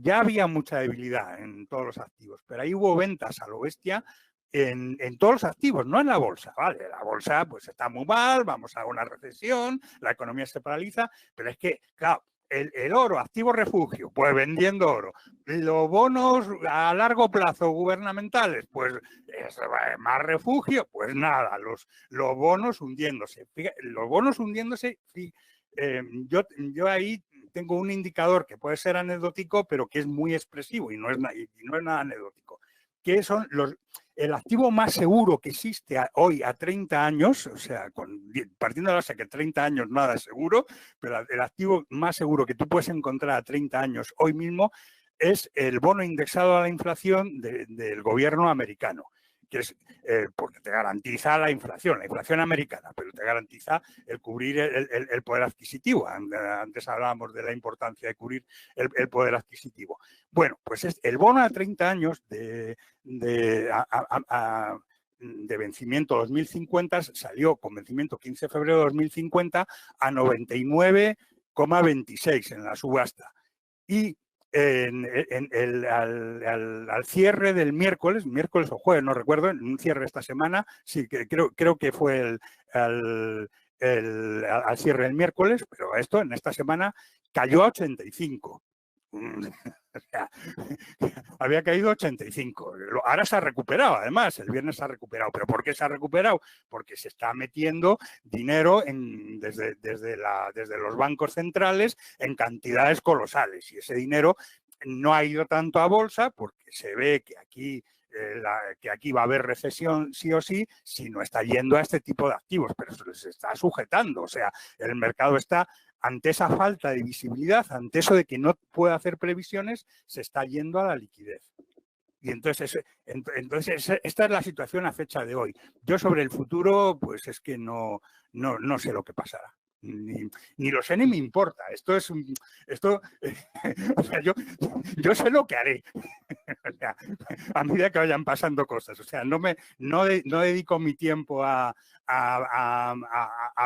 ya había mucha debilidad en todos los activos, pero ahí hubo ventas a lo bestia en todos los activos, no en la bolsa. Vale, la bolsa pues está muy mal, vamos a una recesión, la economía se paraliza, pero es que, claro, el oro, activo refugio, pues vendiendo oro. Los bonos a largo plazo gubernamentales, pues más refugio, pues nada, los bonos hundiéndose. Los bonos hundiéndose, yo ahí tengo un indicador que puede ser anecdótico, pero que es muy expresivo y no es nada anecdótico, que son el activo más seguro que existe hoy a 30 años, o sea, partiendo de la base que 30 años nada es seguro, pero el activo más seguro que tú puedes encontrar a 30 años hoy mismo es el bono indexado a la inflación del gobierno americano, que es porque te garantiza la inflación americana, pero te garantiza el cubrir el poder adquisitivo. Antes hablábamos de la importancia de cubrir el poder adquisitivo. Bueno, pues el bono a 30 años de vencimiento 2050 salió con vencimiento 15 de febrero de 2050 a 99,26 en la subasta. Y al cierre del miércoles o jueves, no recuerdo, en un cierre esta semana, sí, que creo que fue al cierre del miércoles, pero en esta semana cayó a 85. O sea, había caído 85. Ahora se ha recuperado, además, el viernes se ha recuperado. ¿Pero por qué se ha recuperado? Porque se está metiendo dinero desde los bancos centrales en cantidades colosales. Y ese dinero no ha ido tanto a bolsa porque se ve que aquí va a haber recesión sí o sí, si no está yendo a este tipo de activos, pero se está sujetando. O sea, el mercado está ante esa falta de visibilidad, ante eso de que no puede hacer previsiones, se está yendo a la liquidez. Y entonces esta es la situación a fecha de hoy. Yo sobre el futuro, pues es que no sé lo que pasará. Ni lo sé ni me importa. O sea, yo sé lo que haré. O sea, a medida que vayan pasando cosas. O sea, no dedico mi tiempo a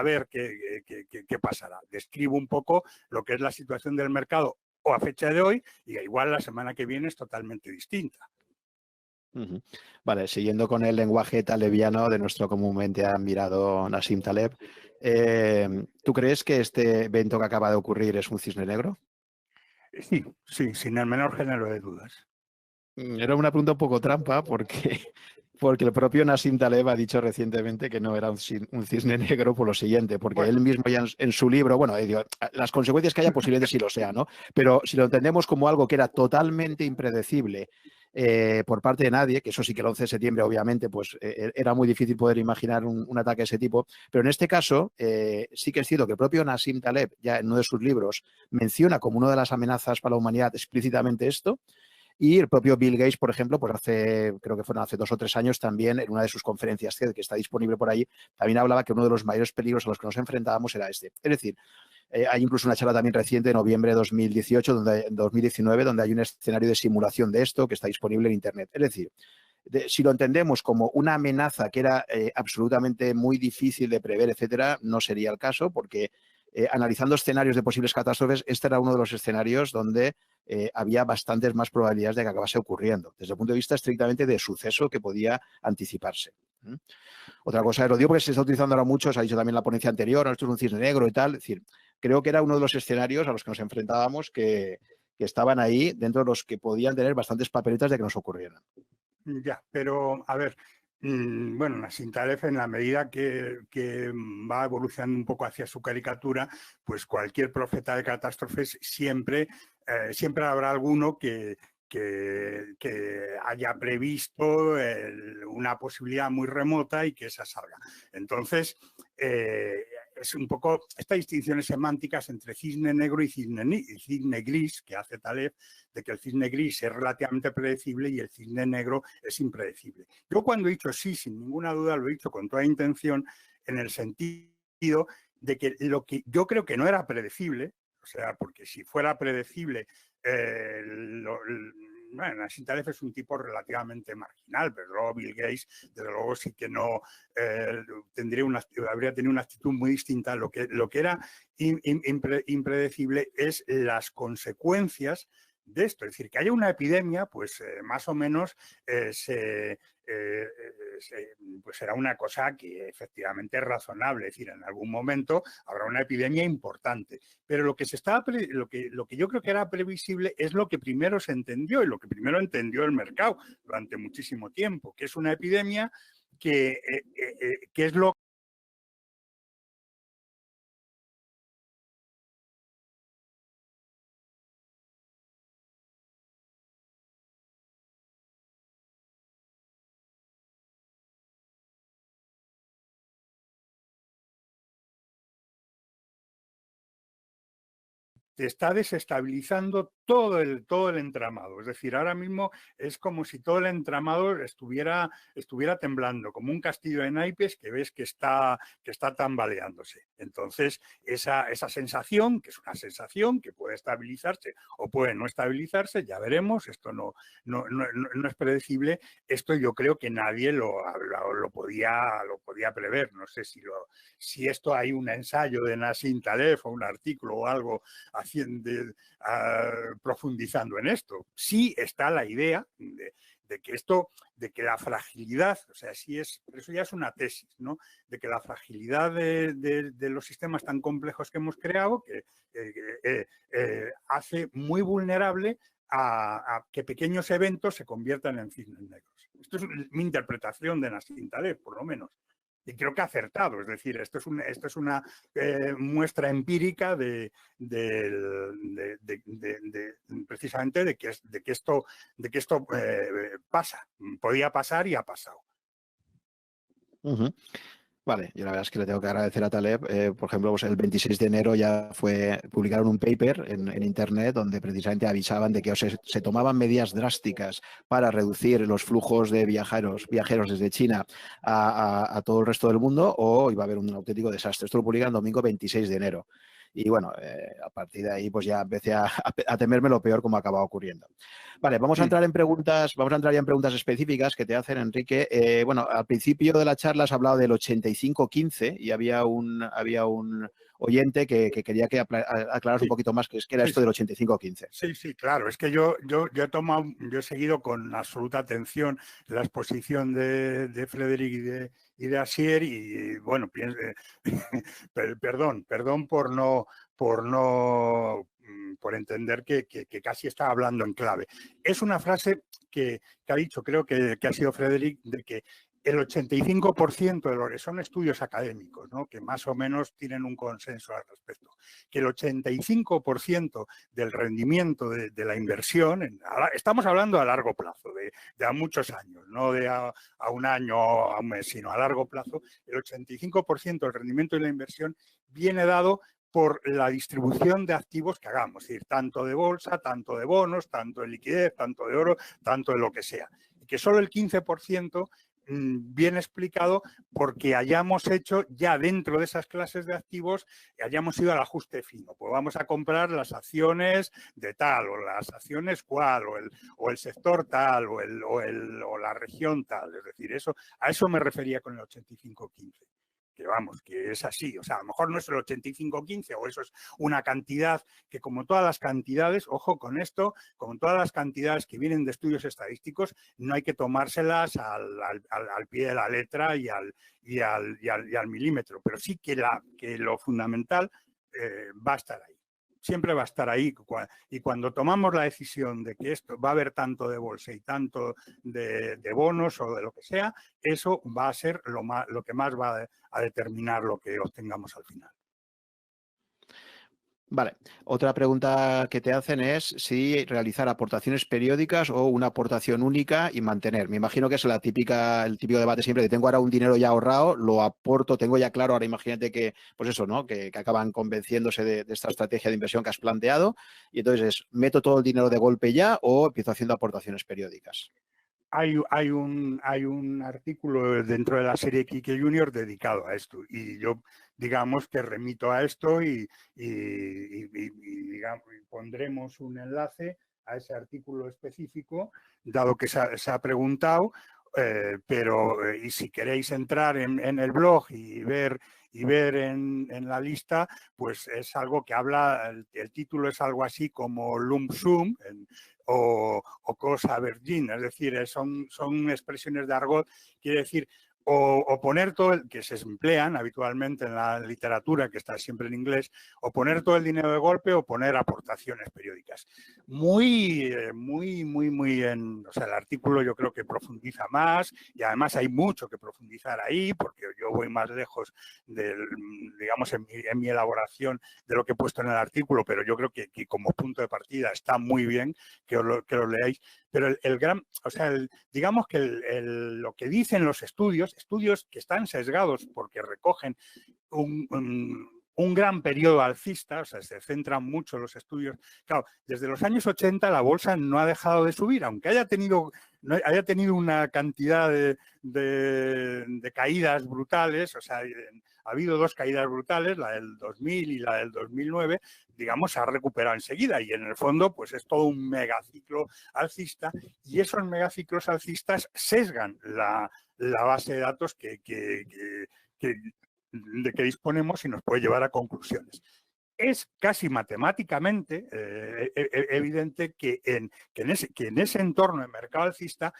ver qué pasará. Describo un poco lo que es la situación del mercado o a fecha de hoy, y igual la semana que viene es totalmente distinta. Vale, siguiendo con el lenguaje talebiano de nuestro comúnmente admirado Nassim Taleb, ¿tú crees que este evento que acaba de ocurrir es un cisne negro? Sí, sin el menor género de dudas. Era una pregunta un poco trampa porque el propio Nassim Taleb ha dicho recientemente que no era un cisne negro por lo siguiente, porque él mismo ya en su libro, bueno, digo, las consecuencias que haya posiblemente sí lo sea, ¿no? Pero si lo entendemos como algo que era totalmente impredecible por parte de nadie, que eso sí que el 11 de septiembre obviamente pues era muy difícil poder imaginar un ataque de ese tipo, pero en este caso sí que es cierto que el propio Nassim Taleb ya en uno de sus libros menciona como una de las amenazas para la humanidad explícitamente esto. Y el propio Bill Gates, por ejemplo, pues creo que fueron hace 2 o 3 años también, en una de sus conferencias TED, que está disponible por ahí, también hablaba que uno de los mayores peligros a los que nos enfrentábamos era este. Es decir, hay incluso una charla también reciente, de noviembre de 2018, 2019, donde hay un escenario de simulación de esto que está disponible en Internet. Es decir, si lo entendemos como una amenaza que era absolutamente muy difícil de prever, etcétera, no sería el caso, porque analizando escenarios de posibles catástrofes, este era uno de los escenarios donde había bastantes más probabilidades de que acabase ocurriendo, desde el punto de vista estrictamente de suceso que podía anticiparse. Otra cosa, lo digo porque se está utilizando ahora mucho, se ha dicho también en la ponencia anterior, esto es un cisne negro y tal, es decir, creo que era uno de los escenarios a los que nos enfrentábamos que estaban ahí dentro de los que podían tener bastantes papeletas de que nos ocurrieran. Ya, pero a ver, bueno, Nassim Taleb, en la medida que va evolucionando un poco hacia su caricatura, pues cualquier profeta de catástrofes siempre habrá alguno que haya previsto una posibilidad muy remota y que esa salga. Entonces, es un poco estas distinciones semánticas entre cisne negro y cisne gris que hace Taleb, de que el cisne gris es relativamente predecible y el cisne negro es impredecible. Yo cuando he dicho sí, sin ninguna duda, lo he dicho con toda intención, en el sentido de que lo que yo creo que no era predecible, o sea, porque si fuera predecible, bueno, Nassim Taleb es un tipo relativamente marginal, pero luego Bill Gates, desde luego sí que no habría tenido una actitud muy distinta. Lo que era impredecible es las consecuencias de esto. Es decir, que haya una epidemia, pues más o menos pues será una cosa que efectivamente es razonable. Es decir, en algún momento habrá una epidemia importante. Pero lo que yo creo que era previsible es lo que primero se entendió y lo que primero entendió el mercado durante muchísimo tiempo, que es una epidemia que es lo te está desestabilizando todo el entramado. Es decir, ahora mismo es como si todo el entramado estuviera temblando, como un castillo de naipes que ves que está tambaleándose. Entonces, esa sensación, que es una sensación que puede estabilizarse o puede no estabilizarse, ya veremos, esto no es predecible, esto yo creo que nadie lo podía prever. No sé si esto hay un ensayo de Nassim Taleb o un artículo o algo profundizando en esto. Sí está la idea de que la fragilidad, o sea, eso ya es una tesis, ¿no? De que la fragilidad de los sistemas tan complejos que hemos creado hace muy vulnerable a que pequeños eventos se conviertan en cisnes negros. Esto es mi interpretación de Nassim Taleb, por lo menos. Y creo que ha acertado, es decir, esto es una muestra empírica precisamente de que esto pasa, podía pasar y ha pasado. Vale, yo la verdad es que le tengo que agradecer a Taleb. Por ejemplo, pues el 26 de enero ya publicaron un paper en Internet donde precisamente avisaban de que se tomaban medidas drásticas para reducir los flujos de viajeros desde China a todo el resto del mundo o iba a haber un auténtico desastre. Esto lo publican el domingo 26 de enero. Y bueno, a partir de ahí pues ya empecé a temerme lo peor como acaba ocurriendo. Vale, vamos a entrar ya en preguntas específicas que te hacen, Enrique. Bueno, al principio de la charla has hablado del 85-15 y había un oyente que quería que aclaras un poquito más qué era esto del 85-15. Sí, claro. Es que yo he seguido con absoluta atención la exposición de Frédéric y de Asier y bueno, perdón por entender que casi está hablando en clave. Es una frase que ha dicho, creo que ha sido Frédéric, de que el 85% de lo que son estudios académicos, ¿no?, que más o menos tienen un consenso al respecto, que el 85% del rendimiento de la inversión, estamos hablando a largo plazo, de a muchos años, no de a un año o a un mes, sino a largo plazo, el 85% del rendimiento de la inversión viene dado por la distribución de activos que hagamos, es decir, tanto de bolsa, tanto de bonos, tanto de liquidez, tanto de oro, tanto de lo que sea. Y que solo el 15% viene explicado porque hayamos hecho ya dentro de esas clases de activos, hayamos ido al ajuste fino. Pues vamos a comprar las acciones de tal, o las acciones cual, o el sector tal, o la región tal. Es decir, a eso me refería con el 85-15. Que vamos, que es así, o sea, a lo mejor no es el 85-15 o eso es una cantidad que, como todas las cantidades, ojo con esto, como todas las cantidades que vienen de estudios estadísticos, no hay que tomárselas al pie de la letra y al milímetro, pero sí que lo fundamental va a estar ahí. Siempre va a estar ahí, y cuando tomamos la decisión de que esto va a haber tanto de bolsa y tanto de bonos o de lo que sea, eso va a ser lo que más va a determinar lo que obtengamos al final. Vale, otra pregunta que te hacen es si realizar aportaciones periódicas o una aportación única y mantener. Me imagino que es el típico debate siempre de tengo ahora un dinero ya ahorrado, lo aporto, tengo ya claro, ahora imagínate que, pues eso, ¿no? Que acaban convenciéndose de esta estrategia de inversión que has planteado y entonces meto todo el dinero de golpe ya o empiezo haciendo aportaciones periódicas. Hay un artículo dentro de la serie Quique Junior dedicado a esto y yo, digamos, que remito a esto y pondremos un enlace a ese artículo específico, dado que se ha preguntado, pero y si queréis entrar en el blog y ver en la lista, pues es algo que habla, el título es algo así como lump sum o cosa virgin, es decir, son expresiones de argot, quiere decir o poner todo el que se emplean habitualmente en la literatura, que está siempre en inglés, o poner todo el dinero de golpe o poner aportaciones periódicas. O sea, el artículo yo creo que profundiza más y además hay mucho que profundizar ahí porque yo voy más lejos digamos, en mi elaboración de lo que he puesto en el artículo, pero yo creo que como punto de partida está muy bien que lo leáis. Pero digamos que lo que dicen los estudios que están sesgados porque recogen un gran periodo alcista, o sea, se centran mucho los estudios. Claro, desde los años 80 la bolsa no ha dejado de subir, aunque haya tenido una cantidad de caídas brutales, o sea, ha habido dos caídas brutales, la del 2000 y la del 2009, digamos, se ha recuperado enseguida y en el fondo pues es todo un megaciclo alcista y esos megaciclos alcistas sesgan la base de datos de que disponemos y nos puede llevar a conclusiones. Es casi matemáticamente evidente que en ese entorno de mercado alcista,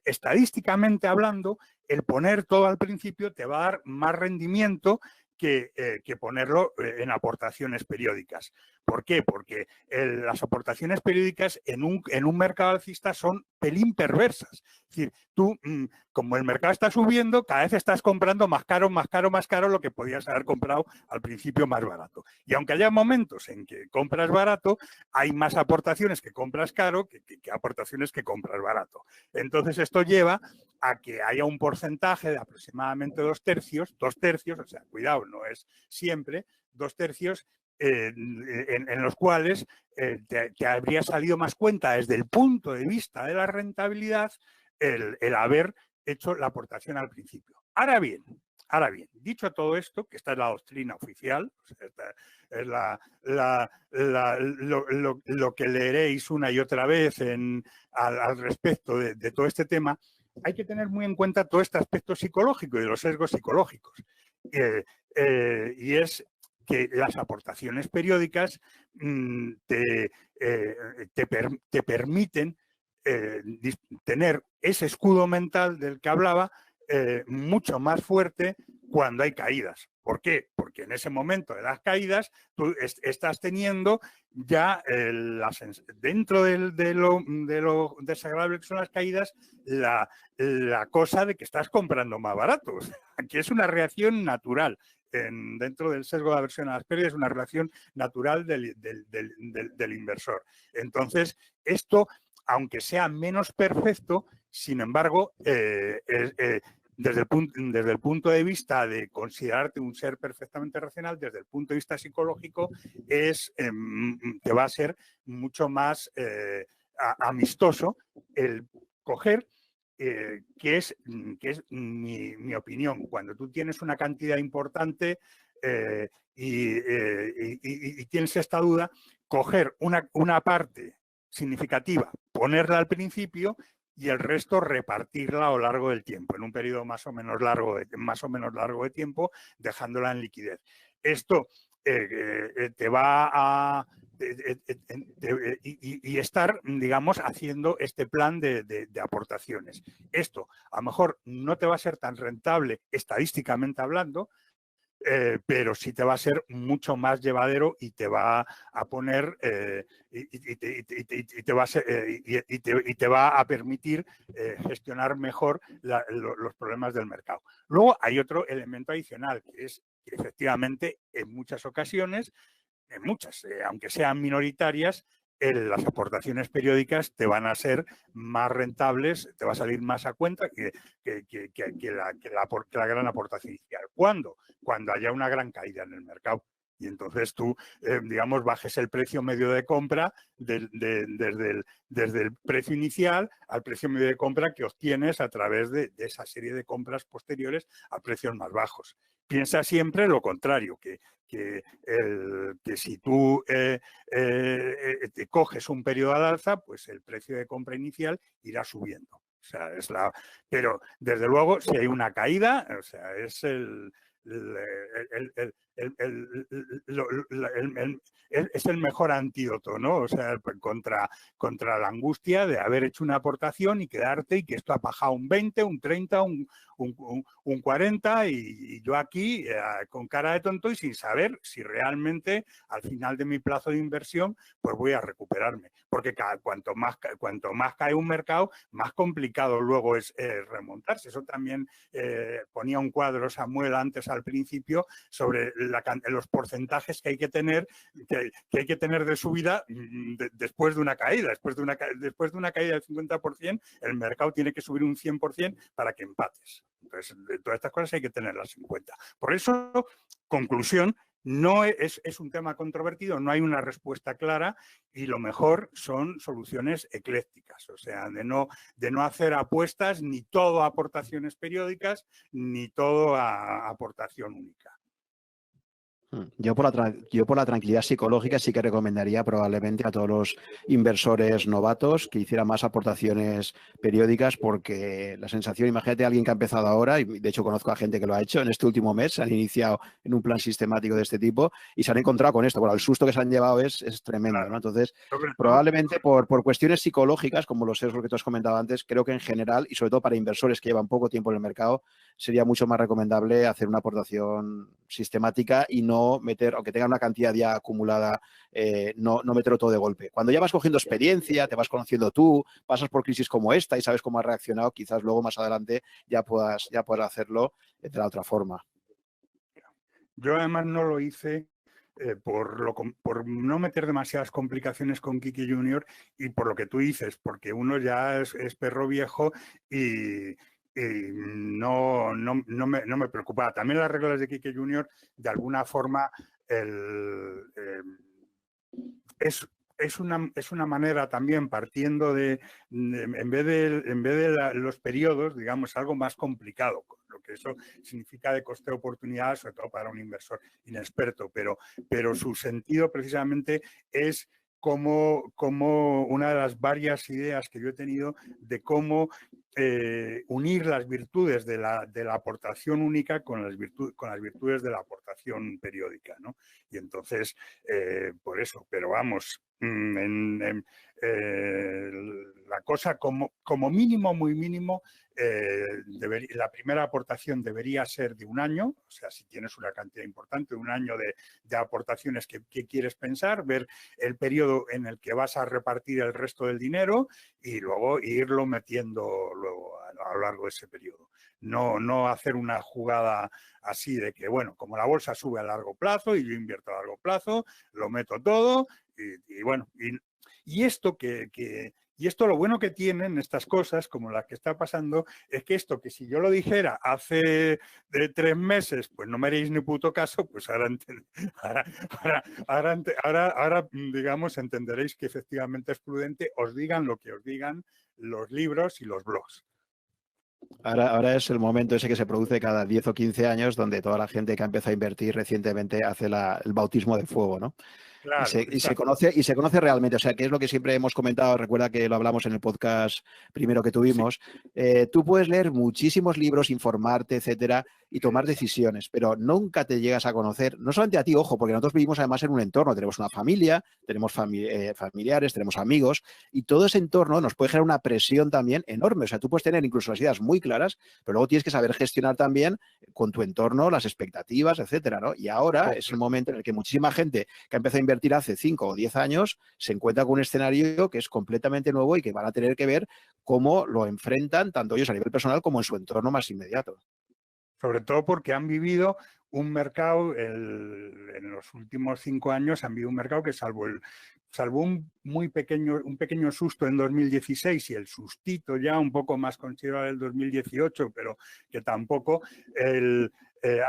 estadísticamente hablando, el poner todo al principio te va a dar más rendimiento que ponerlo en aportaciones periódicas. ¿Por qué? Porque las aportaciones periódicas en un mercado alcista son pelín perversas. Es decir, tú, como el mercado está subiendo, cada vez estás comprando más caro lo que podías haber comprado al principio más barato. Y aunque haya momentos en que compras barato, hay más aportaciones que compras caro que aportaciones que compras barato. Entonces, esto lleva a que haya un porcentaje de aproximadamente 2/3, o sea, cuidado, no es siempre, 2/3, en los cuales te habría salido más cuenta desde el punto de vista de la rentabilidad el haber hecho la aportación al principio. Ahora bien, dicho todo esto, que esta es la doctrina oficial, o sea, esta es lo que leeréis una y otra vez al respecto de todo este tema, hay que tener muy en cuenta todo este aspecto psicológico y de los sesgos psicológicos. Y es que las aportaciones periódicas te permiten tener ese escudo mental del que hablaba mucho más fuerte cuando hay caídas. ¿Por qué? Porque en ese momento de las caídas tú estás teniendo ya dentro de lo desagradable que son las caídas, la cosa de que estás comprando más barato. Aquí es una reacción natural. Dentro del sesgo de aversión a las pérdidas es una relación natural del inversor. Entonces, esto, aunque sea menos perfecto, sin embargo, desde el punto de vista de considerarte un ser perfectamente racional, desde el punto de vista psicológico, te va a ser mucho más amistoso el coger, que es mi opinión. Cuando tú tienes una cantidad importante y tienes esta duda, coger una parte significativa, ponerla al principio y el resto repartirla a lo largo del tiempo, en un periodo más o menos largo de tiempo, dejándola en liquidez. Esto te va a y estar, digamos, haciendo este plan de aportaciones. Esto a lo mejor no te va a ser tan rentable estadísticamente hablando, pero sí te va a ser mucho más llevadero y te va a poner y te va a permitir gestionar mejor los problemas del mercado. Luego hay otro elemento adicional, que es que efectivamente en muchas ocasiones, aunque sean minoritarias, las aportaciones periódicas te van a ser más rentables, te va a salir más a cuenta que la gran aportación inicial. ¿Cuándo? Cuando haya una gran caída en el mercado. Y entonces tú, digamos, bajes el precio medio de compra desde el precio inicial al precio medio de compra que obtienes a través de esa serie de compras posteriores a precios más bajos. Piensa siempre lo contrario, que si tú te coges un periodo al alza, pues el precio de compra inicial irá subiendo. O sea, pero desde luego, si hay una caída, o sea, es es el mejor antídoto, ¿no? O sea, contra la angustia de haber hecho una aportación y quedarte y que esto ha bajado un 20, un 30, un 40 y yo aquí con cara de tonto y sin saber si realmente al final de mi plazo de inversión pues voy a recuperarme. Porque cuanto más cae un mercado, más complicado luego es remontarse. Eso también ponía un cuadro Samuel antes al principio sobre los porcentajes que hay que tener de subida después de una caída. Después de una caída del 50%, el mercado tiene que subir un 100% para que empates. Entonces, todas estas cosas hay que tenerlas en cuenta. Por eso, conclusión, no es un tema controvertido, no hay una respuesta clara y lo mejor son soluciones eclécticas, o sea, de no hacer apuestas ni todo a aportaciones periódicas ni todo a aportación única. Yo por la tranquilidad psicológica sí que recomendaría probablemente a todos los inversores novatos que hicieran más aportaciones periódicas porque la sensación, imagínate a alguien que ha empezado ahora, y de hecho conozco a gente que lo ha hecho en este último mes, se han iniciado en un plan sistemático de este tipo y se han encontrado con esto. Bueno, el susto que se han llevado es tremendo, Claro. ¿no? Entonces, probablemente por cuestiones psicológicas, como los sesgos que tú has comentado antes, creo que en general, y sobre todo para inversores que llevan poco tiempo en el mercado, sería mucho más recomendable hacer una aportación sistemática y no meter, aunque tenga una cantidad ya acumulada, no meterlo todo de golpe. Cuando ya vas cogiendo experiencia, te vas conociendo tú, pasas por crisis como esta y sabes cómo has reaccionado, quizás luego más adelante ya puedas hacerlo de la otra forma. Yo además no lo hice por no meter demasiadas complicaciones con Kiki Junior y por lo que tú dices, porque uno ya es perro viejo y no me preocupaba. También las reglas de Kiki Junior, de alguna forma, es una manera también partiendo en vez de los periodos, digamos, algo más complicado, lo que eso significa de coste de oportunidad, sobre todo para un inversor inexperto, pero su sentido precisamente es como una de las varias ideas que yo he tenido de cómo unir las virtudes de la aportación única con las virtudes de la aportación periódica, ¿no? Y entonces, por eso, pero vamos, la cosa como mínimo, muy mínimo, la primera aportación debería ser de un año, o sea, si tienes una cantidad importante, un año de aportaciones que quieres pensar, ver el periodo en el que vas a repartir el resto del dinero y luego irlo metiendo luego a lo largo de ese periodo. No hacer una jugada así de que, bueno, como la bolsa sube a largo plazo y yo invierto a largo plazo, lo meto todo y bueno, y esto y esto lo bueno que tienen estas cosas, como las que está pasando, es que esto que si yo lo dijera hace 3 meses, pues no me haréis ni puto caso, pues ahora, digamos, entenderéis que efectivamente es prudente, os digan lo que os digan los libros y los blogs. Ahora es el momento ese que se produce cada 10 o 15 años donde toda la gente que ha empezado a invertir recientemente hace el bautismo de fuego, ¿no? Claro, Y se conoce realmente, o sea, que es lo que siempre hemos comentado, recuerda que lo hablamos en el podcast primero que tuvimos, sí. Tú puedes leer muchísimos libros, informarte, etcétera, y tomar decisiones, pero nunca te llegas a conocer, no solamente a ti, ojo, porque nosotros vivimos además en un entorno, tenemos una familia, tenemos familiares, tenemos amigos, y todo ese entorno nos puede generar una presión también enorme, o sea, tú puedes tener incluso las ideas muy claras, pero luego tienes que saber gestionar también con tu entorno las expectativas, etcétera, ¿no? Y ahora es el momento en el que muchísima gente que ha empezado a invertir hace 5 o 10 años se encuentra con un escenario que es completamente nuevo y que van a tener que ver cómo lo enfrentan tanto ellos a nivel personal como en su entorno más inmediato. Sobre todo porque han vivido un mercado, en los últimos 5 años han vivido un mercado que salvo un pequeño susto en 2016 y el sustito ya un poco más considerable en 2018, pero que tampoco, han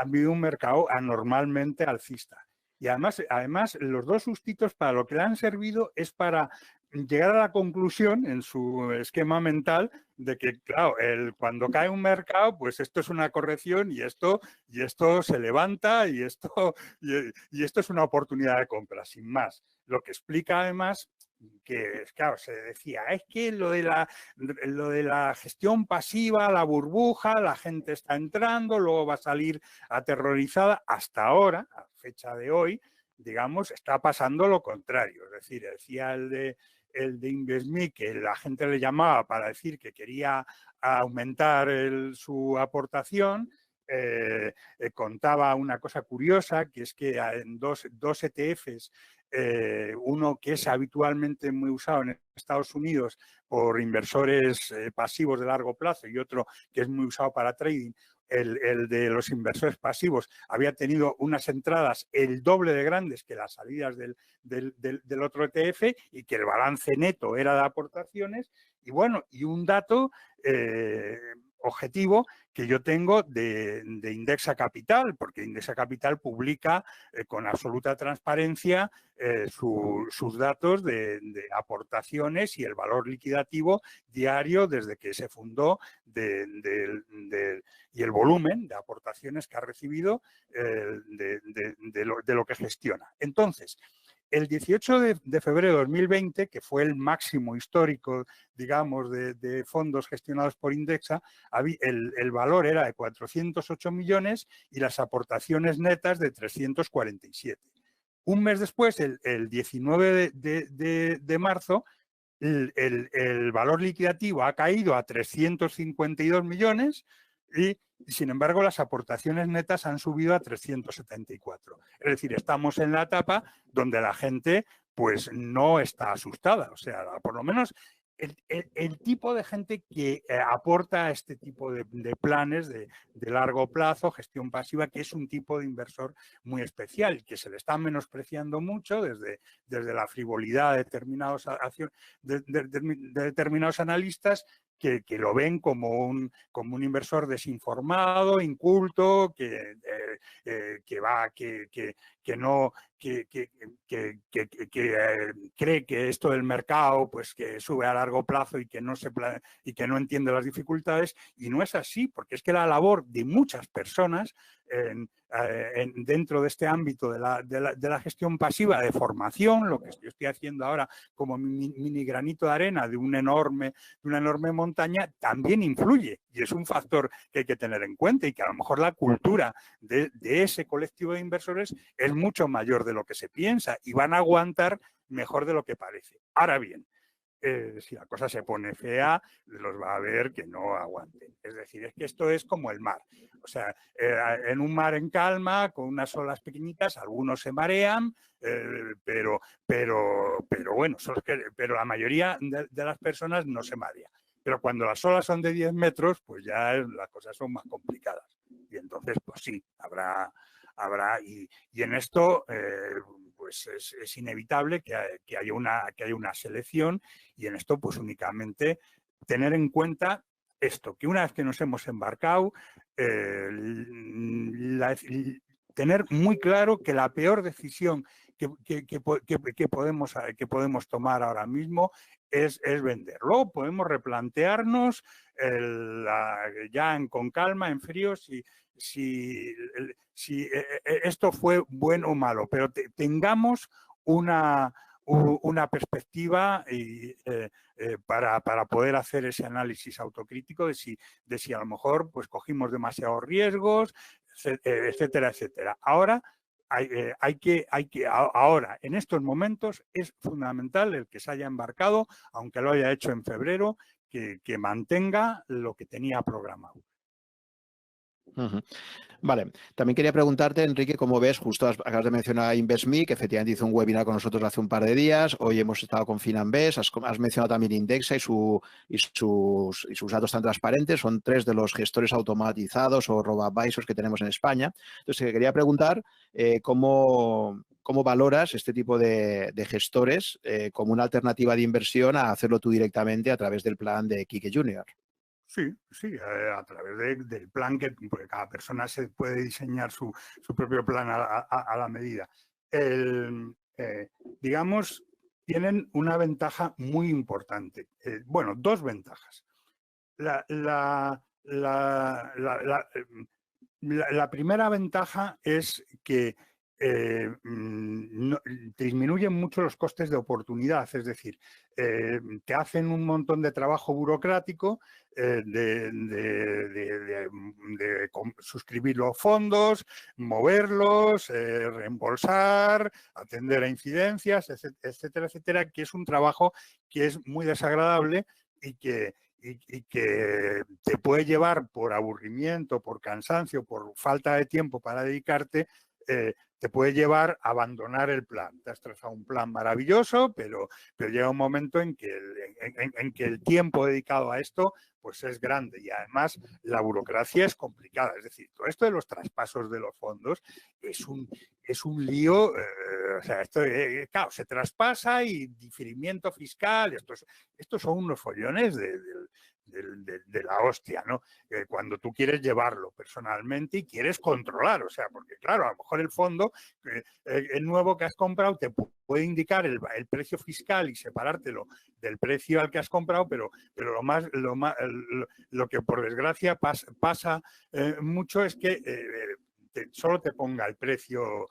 vivido un mercado anormalmente alcista. Y además, los dos sustitos para lo que le han servido es para llegar a la conclusión en su esquema mental de que, claro, cuando cae un mercado, pues esto es una corrección y esto se levanta y esto es una oportunidad de compra, sin más. Lo que explica además que, claro, se decía, es que lo de la gestión pasiva, la burbuja, la gente está entrando, luego va a salir aterrorizada. Hasta ahora, a fecha de hoy, digamos, está pasando lo contrario. Es decir, decía el de Invesme que la gente le llamaba para decir que quería aumentar su aportación. Contaba una cosa curiosa, que es que en dos ETFs, uno que es habitualmente muy usado en Estados Unidos por inversores pasivos de largo plazo y otro que es muy usado para trading, el de los inversores pasivos había tenido unas entradas el doble de grandes que las salidas del otro ETF y que el balance neto era de aportaciones. Y bueno, y un dato objetivo que yo tengo de Indexa Capital, porque Indexa Capital publica con absoluta transparencia sus datos de aportaciones y el valor liquidativo diario desde que se fundó y el volumen de aportaciones que ha recibido de lo que gestiona. Entonces, el 18 de febrero de 2020, que fue el máximo histórico, digamos, de fondos gestionados por Indexa, el valor era de 408 millones y las aportaciones netas de 347. Un mes después, el 19 de marzo, el valor liquidativo ha caído a 352 millones y, sin embargo, las aportaciones netas han subido a 374. Es decir, estamos en la etapa donde la gente pues no está asustada. O sea, por lo menos el tipo de gente que aporta este tipo de planes de largo plazo, gestión pasiva, que es un tipo de inversor muy especial, que se le está menospreciando mucho desde la frivolidad de determinados analistas que lo ven como un inversor desinformado, inculto, que cree que esto del mercado pues que sube a largo plazo y que no entiende las dificultades, y no es así, porque es que la labor de muchas personas dentro de este ámbito de la gestión pasiva de formación, lo que yo estoy haciendo ahora como mini granito de arena de una enorme montaña, también influye y es un factor que hay que tener en cuenta, y que a lo mejor la cultura de ese colectivo de inversores es mucho mayor de lo que se piensa y van a aguantar mejor de lo que parece. Ahora bien, si la cosa se pone fea, los va a ver que no aguanten. Es decir, es que esto es como el mar. O sea, en un mar en calma, con unas olas pequeñitas, algunos se marean, pero bueno, pero la mayoría de las personas no se marea. Pero cuando las olas son de 10 metros, pues ya las cosas son más complicadas. Y entonces, pues sí, habrá y en esto pues es inevitable que haya una selección, y en esto pues únicamente tener en cuenta esto, que una vez que nos hemos embarcado, tener muy claro que la peor decisión que podemos tomar ahora mismo es vender. Luego podemos replantearnos ya con calma, en frío, si esto fue bueno o malo, pero tengamos una perspectiva para poder hacer ese análisis autocrítico de si a lo mejor pues cogimos demasiados riesgos, etcétera, etcétera. Ahora ahora, en estos momentos, es fundamental el que se haya embarcado, aunque lo haya hecho en febrero, que mantenga lo que tenía programado. Vale, también quería preguntarte, Enrique, cómo ves, justo acabas de mencionar a InvestMe, que efectivamente hizo un webinar con nosotros hace un par de días. Hoy hemos estado con Finanbest, has mencionado también Indexa y sus datos tan transparentes. Son 3 de los gestores automatizados o robo-advisors que tenemos en España. Entonces, quería preguntar cómo valoras este tipo de gestores como una alternativa de inversión a hacerlo tú directamente a través del plan de Quique Junior. Sí, a través del plan porque cada persona se puede diseñar su propio plan a la medida. digamos, tienen una ventaja muy importante. Bueno, dos ventajas. La primera ventaja es que disminuyen mucho los costes de oportunidad, es decir, te hacen un montón de trabajo burocrático de suscribir los fondos, moverlos, reembolsar, atender a incidencias, etcétera, etcétera, que es un trabajo que es muy desagradable y que te puede llevar por aburrimiento, por cansancio, por falta de tiempo para dedicarte, te puede llevar a abandonar el plan. Te has trazado un plan maravilloso, pero llega un momento en que el tiempo dedicado a esto pues es grande y además la burocracia es complicada. Es decir, todo esto de los traspasos de los fondos es un lío. O sea, esto, claro, se traspasa y diferimiento fiscal. Estos son unos follones de la hostia, ¿no? Cuando tú quieres llevarlo personalmente y quieres controlar, o sea, porque claro, a lo mejor el fondo, el nuevo que has comprado te puede indicar el precio fiscal y separártelo del precio al que has comprado, pero lo que por desgracia pasa mucho es que solo te ponga el precio,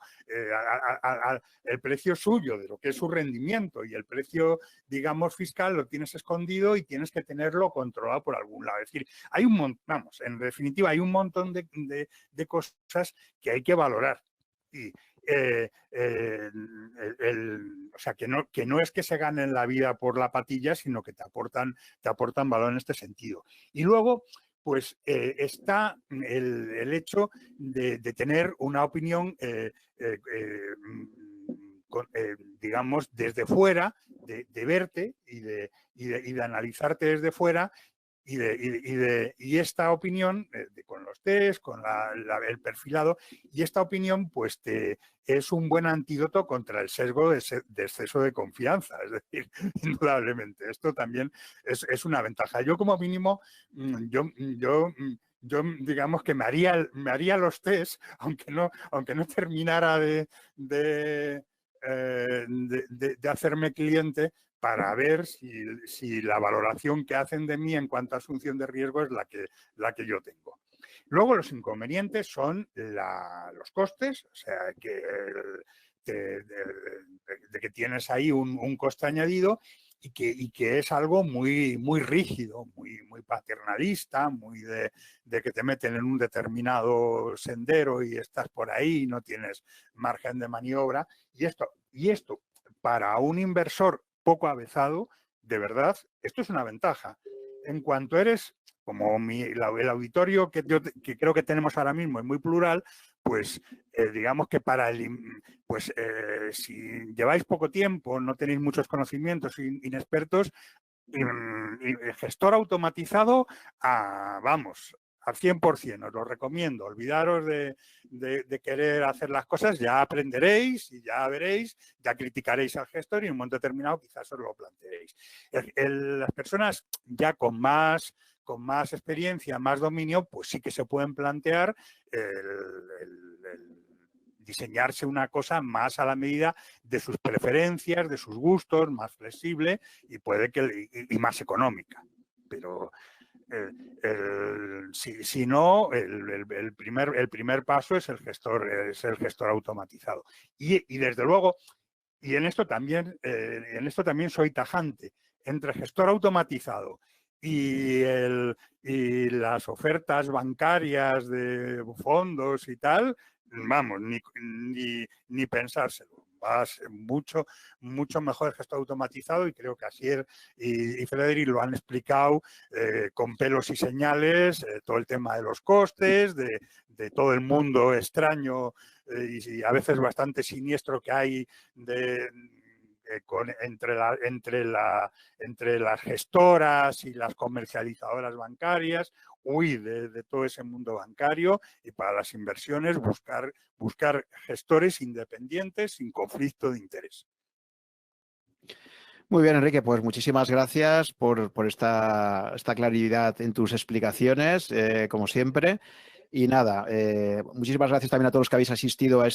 el precio suyo, de lo que es su rendimiento, y el precio, digamos, fiscal lo tienes escondido y tienes que tenerlo controlado por algún lado. Es decir, hay un montón, vamos, en definitiva, hay un montón de cosas que hay que valorar. Y, o sea, que no es que se gane la vida por la patilla, sino que te aportan valor en este sentido. Y luego, pues está el hecho de tener una opinión, digamos, desde fuera, de verte y de analizarte desde fuera. Y esta opinión, con los test, con el perfilado, y esta opinión pues es un buen antídoto contra el sesgo de exceso de confianza. Es decir, indudablemente, esto también es una ventaja. Yo como mínimo, yo digamos que me haría los test, aunque no terminara de hacerme cliente, para ver si la valoración que hacen de mí en cuanto a asunción de riesgo es la que yo tengo. Luego los inconvenientes son los costes, o sea, de que tienes ahí un coste añadido y que es algo muy, muy rígido, muy paternalista, muy de que te meten en un determinado sendero y estás por ahí y no tienes margen de maniobra. Y esto para un inversor poco avezado, de verdad, esto es una ventaja. En cuanto eres, como el auditorio que creo que tenemos ahora mismo es muy plural, pues digamos que si lleváis poco tiempo, no tenéis muchos conocimientos inexpertos, gestor automatizado, vamos, al 100%, os lo recomiendo. Olvidaros de querer hacer las cosas, ya aprenderéis y ya veréis, ya criticaréis al gestor y en un momento determinado quizás os lo planteéis. Las personas ya con más experiencia, más dominio, pues sí que se pueden plantear el diseñarse una cosa más a la medida de sus preferencias, de sus gustos, más flexible y puede que y más económica. Pero si no, el primer paso es el gestor automatizado. Y desde luego, y en esto también soy tajante, entre gestor automatizado y las ofertas bancarias de fondos y tal, vamos, ni pensárselo. Va a ser mucho mejor el gestor automatizado, y creo que Asier y Frederic lo han explicado con pelos y señales, todo el tema de los costes, de todo el mundo extraño y a veces bastante siniestro que hay entre las gestoras y las comercializadoras bancarias, huir de todo ese mundo bancario y para las inversiones buscar gestores independientes sin conflicto de interés. Muy bien, Enrique, pues muchísimas gracias por esta claridad en tus explicaciones, como siempre. Y nada, muchísimas gracias también a todos los que habéis asistido a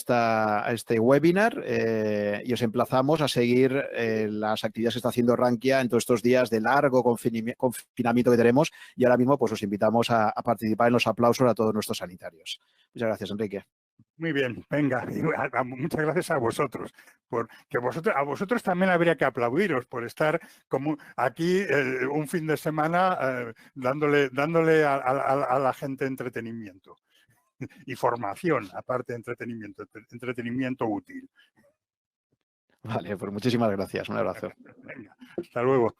este webinar y os emplazamos a seguir las actividades que está haciendo Rankia en todos estos días de largo confinamiento que tenemos, y ahora mismo pues os invitamos a participar en los aplausos a todos nuestros sanitarios. Muchas gracias, Enrique. Muy bien, venga, muchas gracias a vosotros, a vosotros también habría que aplaudiros por estar como aquí un fin de semana dándole a la gente entretenimiento y formación, aparte de entretenimiento útil. Vale, pues muchísimas gracias. Un abrazo. Venga, hasta luego.